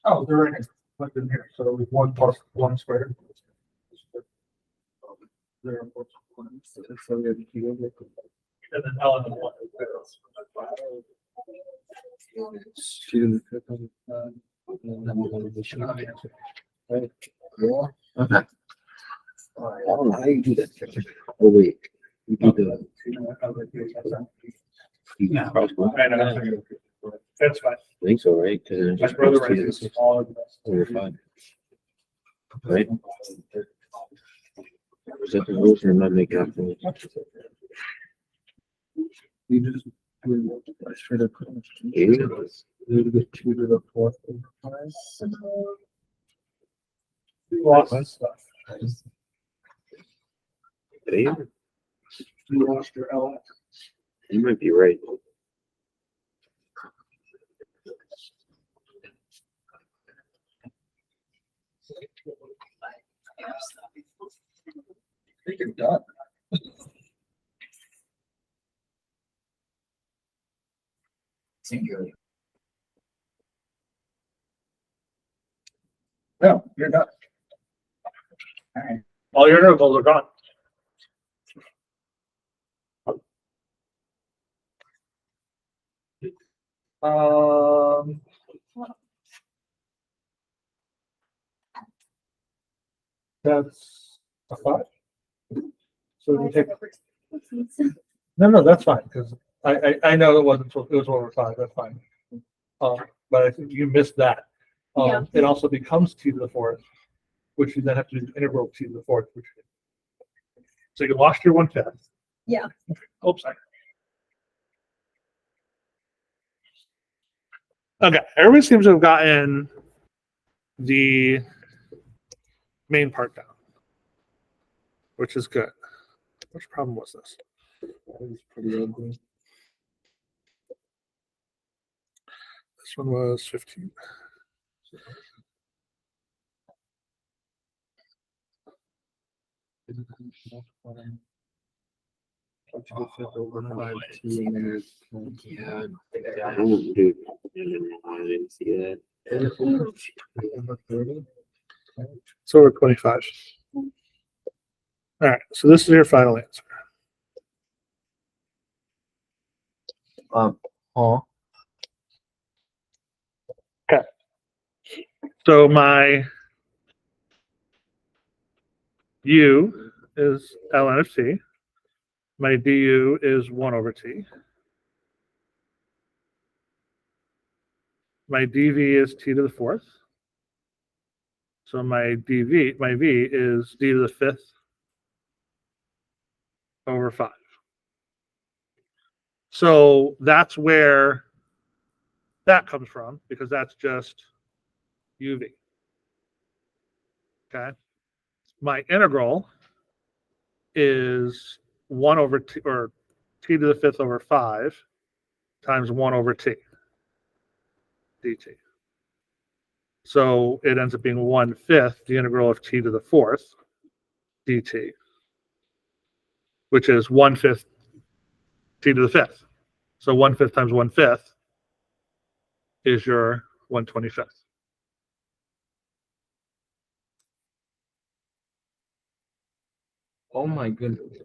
Oh, they're in it, like in here. So 1 plus 1 squared. There, and then L and 1 is there. Student. Right. Yeah. Okay. I don't know how you do that. Oh, wait. You do the. That's fine. I think so, right? 'Cause it My just brother goes to writes the- this all. Over 5. Right? Is that the rules or am I making up rules? You just. I should have. Yeah. You get 2 to the 4th. Lost stuff. Yeah, You lost your L. you might be right. think you're done. Singularly. No, you're not. All right. All your intervals are gone. Um, that's a 5. So we can take, no, that's fine, because I know it wasn't, it was over 5, that's fine. But I think you missed that. Yeah. It also becomes t to the 4th, which you then have to do the integral t to the 4th, which. So you lost your 1/5. Yeah. Oops, sorry. Okay, everybody seems to have gotten the main part down, which is good. Which problem was this? That was pretty ugly. This one was 15. Over 5t and then Yeah. Dude. I didn't see that. over 30. So we're 25. All right, so this is your final answer. Huh? So my u is ln of t. My du is 1 over t. My dv is t to the 4th. So my v is d to the 5th over 5. So that's where that comes from, because that's just uv. Okay. My integral is 1 over t, or t to the 5th over 5 times 1 over t dt. So it ends up being 1/5 the integral of t to the 4th dt, which is 1/5 t to the 5th. So 1/5 times 1/5 is your 1/25. Oh my goodness.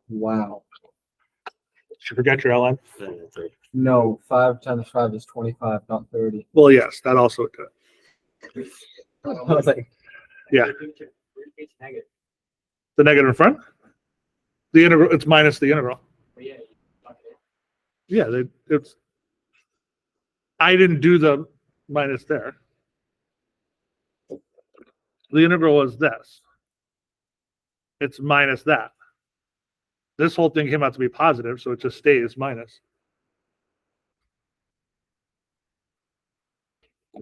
Wow. Did you forget your ln? No, 5 times 5 is 25, not 30. Well, yes, that also did. I was like, Yeah. The negative in front? The integral, it's minus the integral. Yeah, it's. I didn't do the minus there. The integral is this. It's minus that. This whole thing came out to be positive, so it just stays minus. I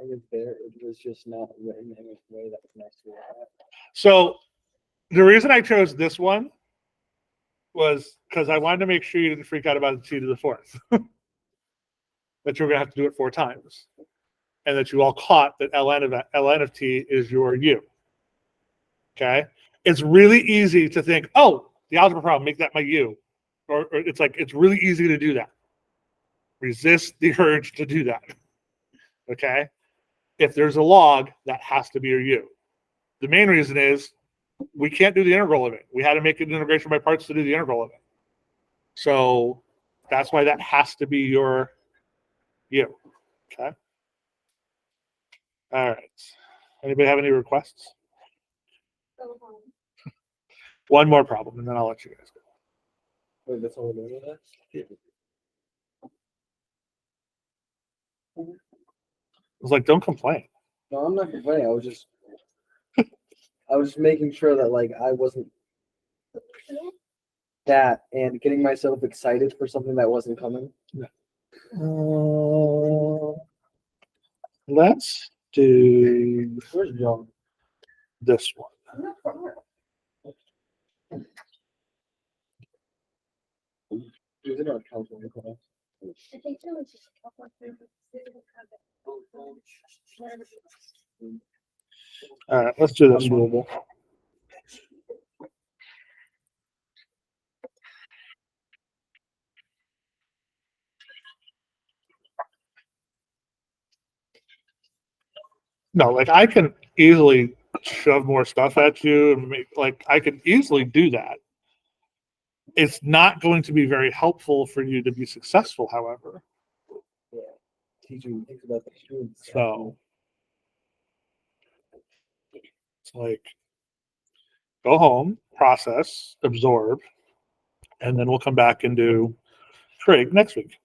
was there. It was just not written in a way that connects to that. So the reason I chose this one was because I wanted to make sure you didn't freak out about the t to the 4th. That you were going to have to do it 4 times. And that you all caught that ln of t is your u. Okay? It's really easy to think, oh, the algebra problem, make that my u. Or it's like, it's really easy to do that. Resist the urge to do that. Okay? If there's a log, that has to be your u. The main reason is we can't do the integral of it. We had to make an integration by parts to do the integral of it. So that's why that has to be your u. Okay? All right. Anybody have any requests? One more problem, and then I'll let you guys go. Wait, that's all we're doing with that? I was like, don't complain. No, I'm not complaining. I was just making sure that like I wasn't that and getting myself excited for something that wasn't coming. Let's do Where's John? this one. He's in our counseling class. I think there was just a couple of things. All right, let's do this one. No, like I can easily shove more stuff at you and make like I can easily do that. It's not going to be very helpful for you to be successful, however. Teacher thinks about the students. So it's like go home, process, absorb, and then we'll come back and do trig next week.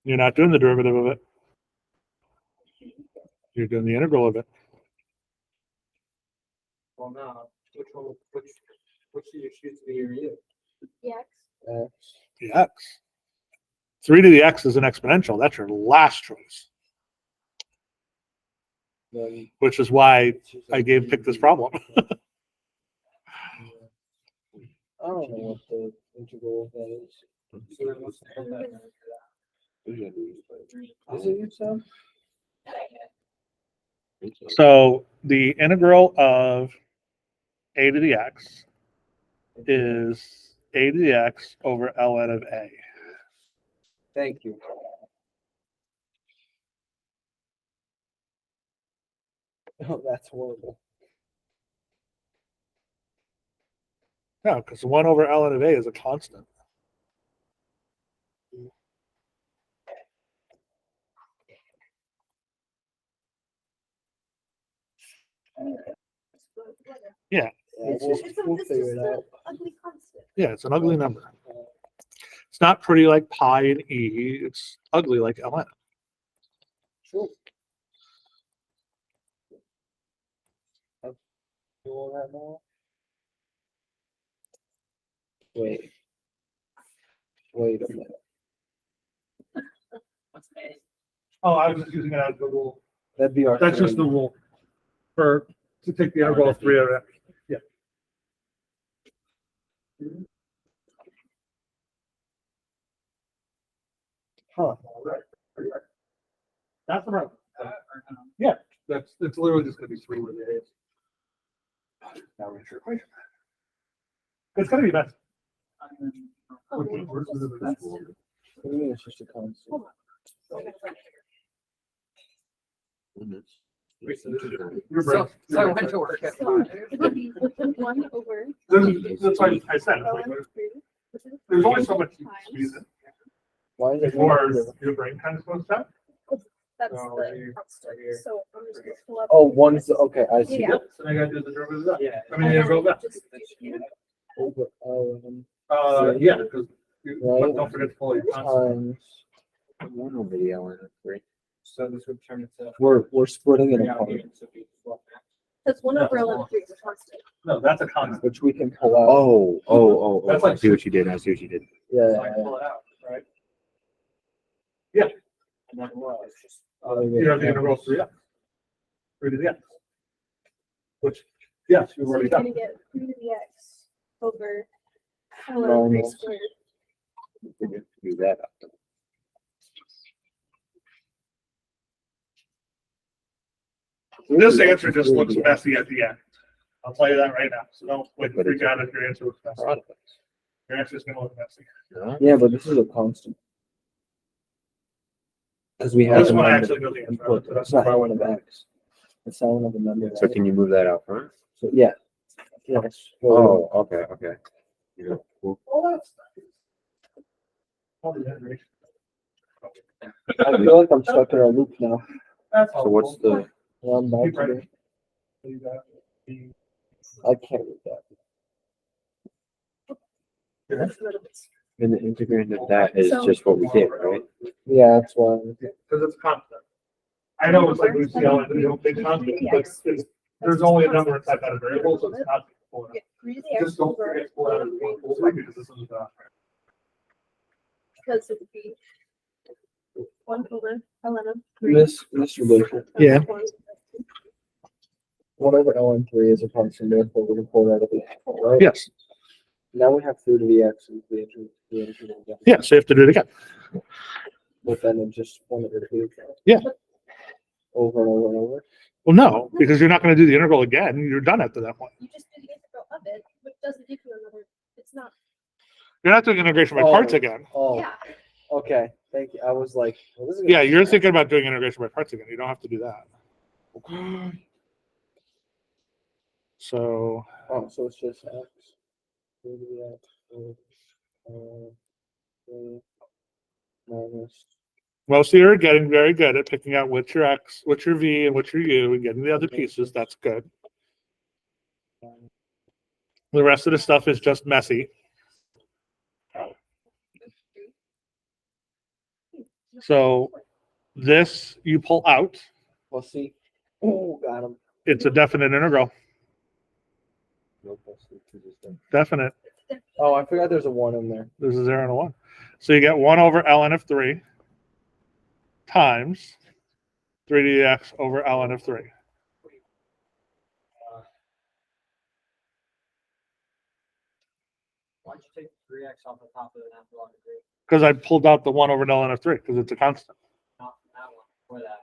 You're not doing the derivative of it. You're doing the integral of it. Well, no, which do you choose to be your u? Yes. The x. 3 to the x is an exponential. That's your last choice, Then which is why I picked this problem. I don't know what the integral of that is. So then what's the put that in? Is it you said? So the integral of a to the x is a to the x over ln of a. Thank you. Oh, that's horrible. No, because 1 over ln of a is a constant. Yeah. It's just, we'll figure it out. Ugly constant. Yeah, it's an ugly number. It's not pretty like pi and e. It's ugly like ln. Sure. You want that now? Wait. Wait a minute. What's A? Oh, I was just using it as the rule. That'd be our. That's just the third. rule for to take the integral of 3 over x. Yeah. Huh. That's the right. Yeah, that's it's literally just going to be 3 with the a's. Now we're sure equation. It's going to be better. Oh, What do you mean it's just a constant? Your brain. So I went to work at So 5. it'll be 1 over. That's why I said it's like, there's only so much you can squeeze in Why is it? before your brain kind of slows down. That's So the are you- constant. are you- So I'm just gonna pull up. Oh, one's, okay, I see. Yeah. So now you got to do the derivative of that. Yeah. I mean, the integral of that. Just do it. Over Yeah, because Right. don't forget to pull your constant. times, 1 over the ln of 3. So this would turn itself. we're splitting it Three out apart, here, so if you swap that. That's 1 over 3 is a constant. No, that's a constant. which we can pull out. Oh, That's I like- see what you did. I see what you did. Yeah, So I yeah, pull it out, right? Yeah. And then what? It's just. yeah. You have the integral of 3x. 3 to the x. Which, yes, you've So already you're done. gonna get 3 to the x over ln of 3 Minus. squared. We can do that. This answer just looks messy at the end. I'll tell you that right now. So don't wait to But freak it's- out if your answer looks messy. Your answer is going to look messy. No? Yeah, but this is a constant. Because we have. This a one I number actually know the answer. input. So that's It's not why I ln went of back. x. It's ln of a number. So right? can you move that out front? So, yeah. Yes. Oh, okay. Yeah, cool. Oh, that's nice. Probably that great. I feel like I'm stuck in a loop now. That's So what's the, Well, I'm back Keep to writing. the- I can't read that. and the integrand of that is So- just what we did, right? Yeah, that's why. Because it's constant. I know it's like we see all the big constant, but there's only a number inside that variable, so it's not. Get 3 to the x Just don't over forget to pull out of the one full thing because this is because it would be 1 over ln of 3. Mr. Bishop. Yeah. one over ln3 is a constant, therefore we can pull that at the angle, right? Yes. Now we have 3 to the x and the interval. Yeah, so you have to do it again. But then it just one over 2. Yeah. Over and over and over. Well, no, because you're not going to do the integral again. You're done after that point. You just do the integral of it, which doesn't give you another, it's not, You're not doing integration by parts Oh. again. Oh, yeah. okay. Thank you. I was like, well, this is gonna Yeah, be you're hard. thinking about doing integration by parts again. You don't have to do that. So Oh, so it's just x. 3 to the x. Minus. most of you are getting very good at picking out which your x, which your v, and which your u, and getting the other pieces. That's good. The rest of the stuff is just messy. So this you pull out. We'll see. Oh, got him. It's a definite integral. Definite. Oh, I forgot there's a 1 in there. There's a 0 and a 1. So you get 1 over ln of 3 times 3 to the x over ln of 3. Why'd you take 3x off the top of the natural log of 3? Because I pulled out the 1 over ln of 3 because it's a constant. Not that one, for that.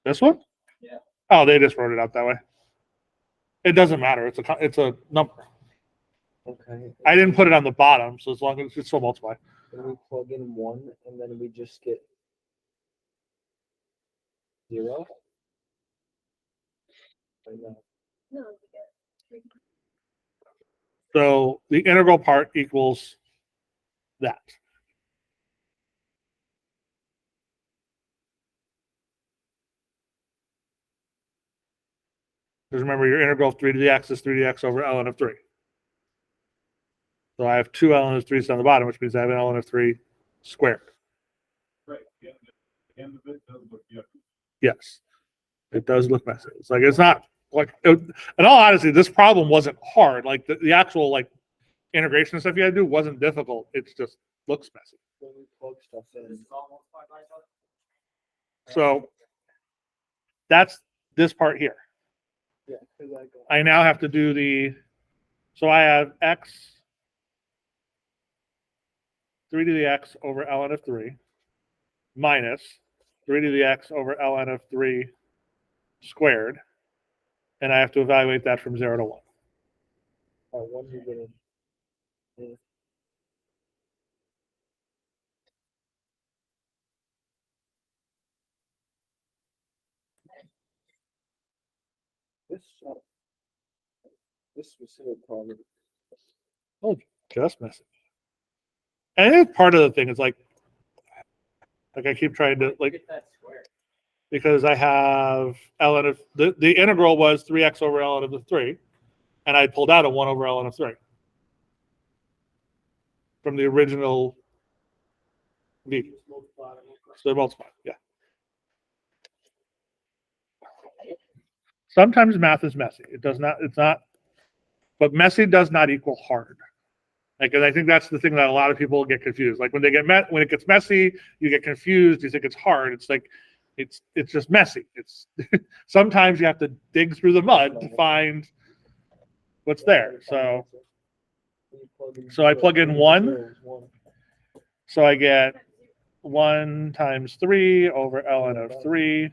This one? Yeah. Oh, they just wrote it out that way. It doesn't matter. It's a number. Okay. I didn't put it on the bottom, so as long as it's still multiply. And we plug in 1 and then we just get 0. I know. No, you get 3. So the integral part equals that. Because remember, your integral of 3 to the x is 3 to the x over ln of 3. So I have 2 ln of 3 on the bottom, which means I have an ln of 3 squared. Right. Yeah. The end of it does look yucky. Yes, it does look messy. It's like it's not like. In all honesty, this problem wasn't hard. Like the actual like integration stuff you had to do wasn't difficult. It just looks messy. When we plug stuff This in. is all multiplied by each other? So that's this part here. Yeah, because I go. I now have to do the. So I have x 3 to the x over ln of 3 minus 3 to the x over ln of 3 squared. And I have to evaluate that from 0 to 1. When you get in. This specific problem. Just messy. And I think part of the thing is like I keep trying to like Get that square. because I have ln of the integral was 3x over ln of the 3, and I pulled out a 1 over ln of 3 from the original v. So multiply, yeah. Sometimes math is messy. It does not. It's not. But messy does not equal hard. Like, and I think that's the thing that a lot of people get confused. Like when they get when it gets messy, you get confused. You think it's hard. It's like it's just messy. It's sometimes you have to dig through the mud to find what's there. So I plug in 1. So I get 1 times 3 over ln of 3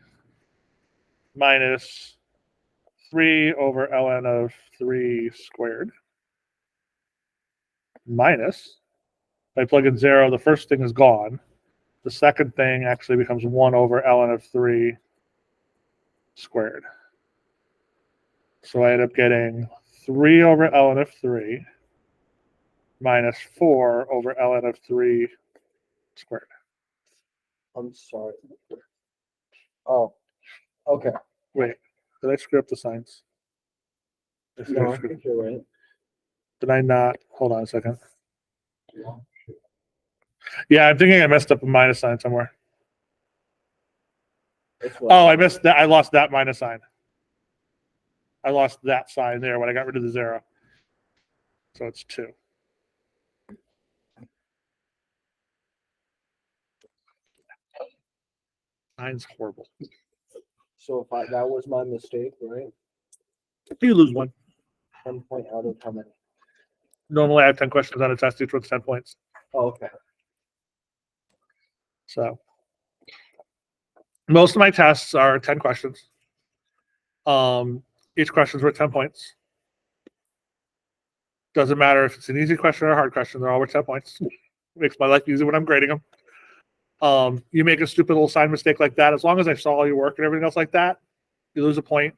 minus 3 over ln of 3 squared minus, if I plug in 0, the first thing is gone. The second thing actually becomes 1 over ln of 3 squared. So I end up getting 3 over ln of 3 minus 4 over ln of 3 squared. I'm sorry. Oh, okay. Wait, did I screw up the signs? No, I think you're right. Did I not? Hold on a second. Yeah, I'm thinking I messed up a minus sign somewhere. Oh, I missed that. I lost that minus sign. I lost that sign there when I got rid of the 0. So it's 2. Sign's horrible. So if that was my mistake, right? You lose one. 1 point out of how many? Normally I have 10 questions on a test, each one's 10 points. Oh, okay. So most of my tests are 10 questions. Each question's worth 10 points. Doesn't matter if it's an easy question or a hard question, they're all worth 10 points. Makes my life easy when I'm grading them. You make a stupid little sign mistake like that, as long as I saw all your work and everything else like that, you lose a point.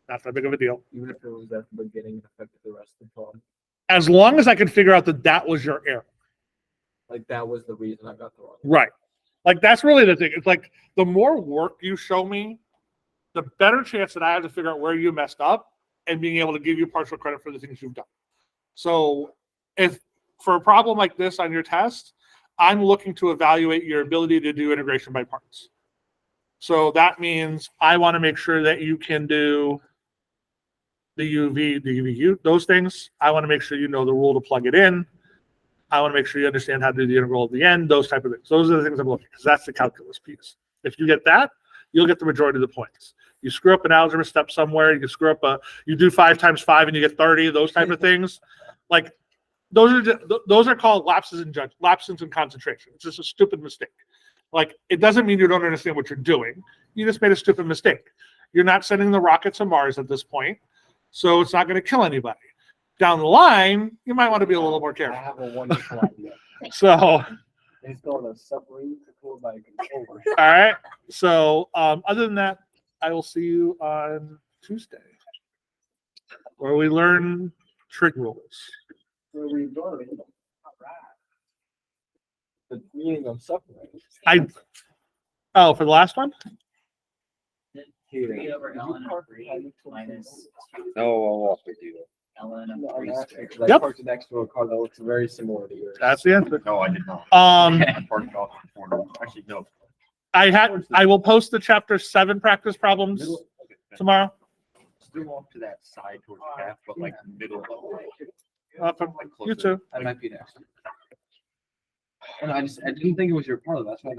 Not that big of a deal. Even if it was at the beginning and affected the rest of the problem. As long as I can figure out that that was your error. Like that was the reason I got the wrong. Right. Like that's really the thing. It's like the more work you show me, the better chance that I have to figure out where you messed up and being able to give you partial credit for the things you've done. So if for a problem like this on your test, I'm looking to evaluate your ability to do integration by parts. So that means I want to make sure that you can do the UV, the UVU, those things. I want to make sure you know the rule to plug it in. I want to make sure you understand how to do the integral at the end, those type of things. Those are the things I'm looking, because that's the calculus piece. If you get that, you'll get the majority of the points. You screw up an algebra step somewhere, you screw up you do 5 times 5 and you get 30, those type of things. Like those are called lapses in concentration. It's just a stupid mistake. Like it doesn't mean you don't understand what you're doing. You just made a stupid mistake. You're not sending the rocket to Mars at this point, so it's not going to kill anybody. Down the line, you might want to be a little more I careful. have a wonderful idea. So, Install a submarine controlled by a controller. all right. So, other than that, I will see you on Tuesday, where we learn trig rules. Where we learn. The meaning of submarine. For the last one? 3 over ln of 3 minus 2 No, I'll walk with you. ln No, of I'm 3 asking, squared. 'cause I Yep. parked next to a car that looks very similar to yours. That's the answer. No, I did not. Um, Parked off the corner. Actually, no. I will post the chapter 7 practice problems Middle, okay, tomorrow. still off to that side towards the calf, but like middle. From Like you closer. too. That might be next. And I didn't think it was your part. That's why I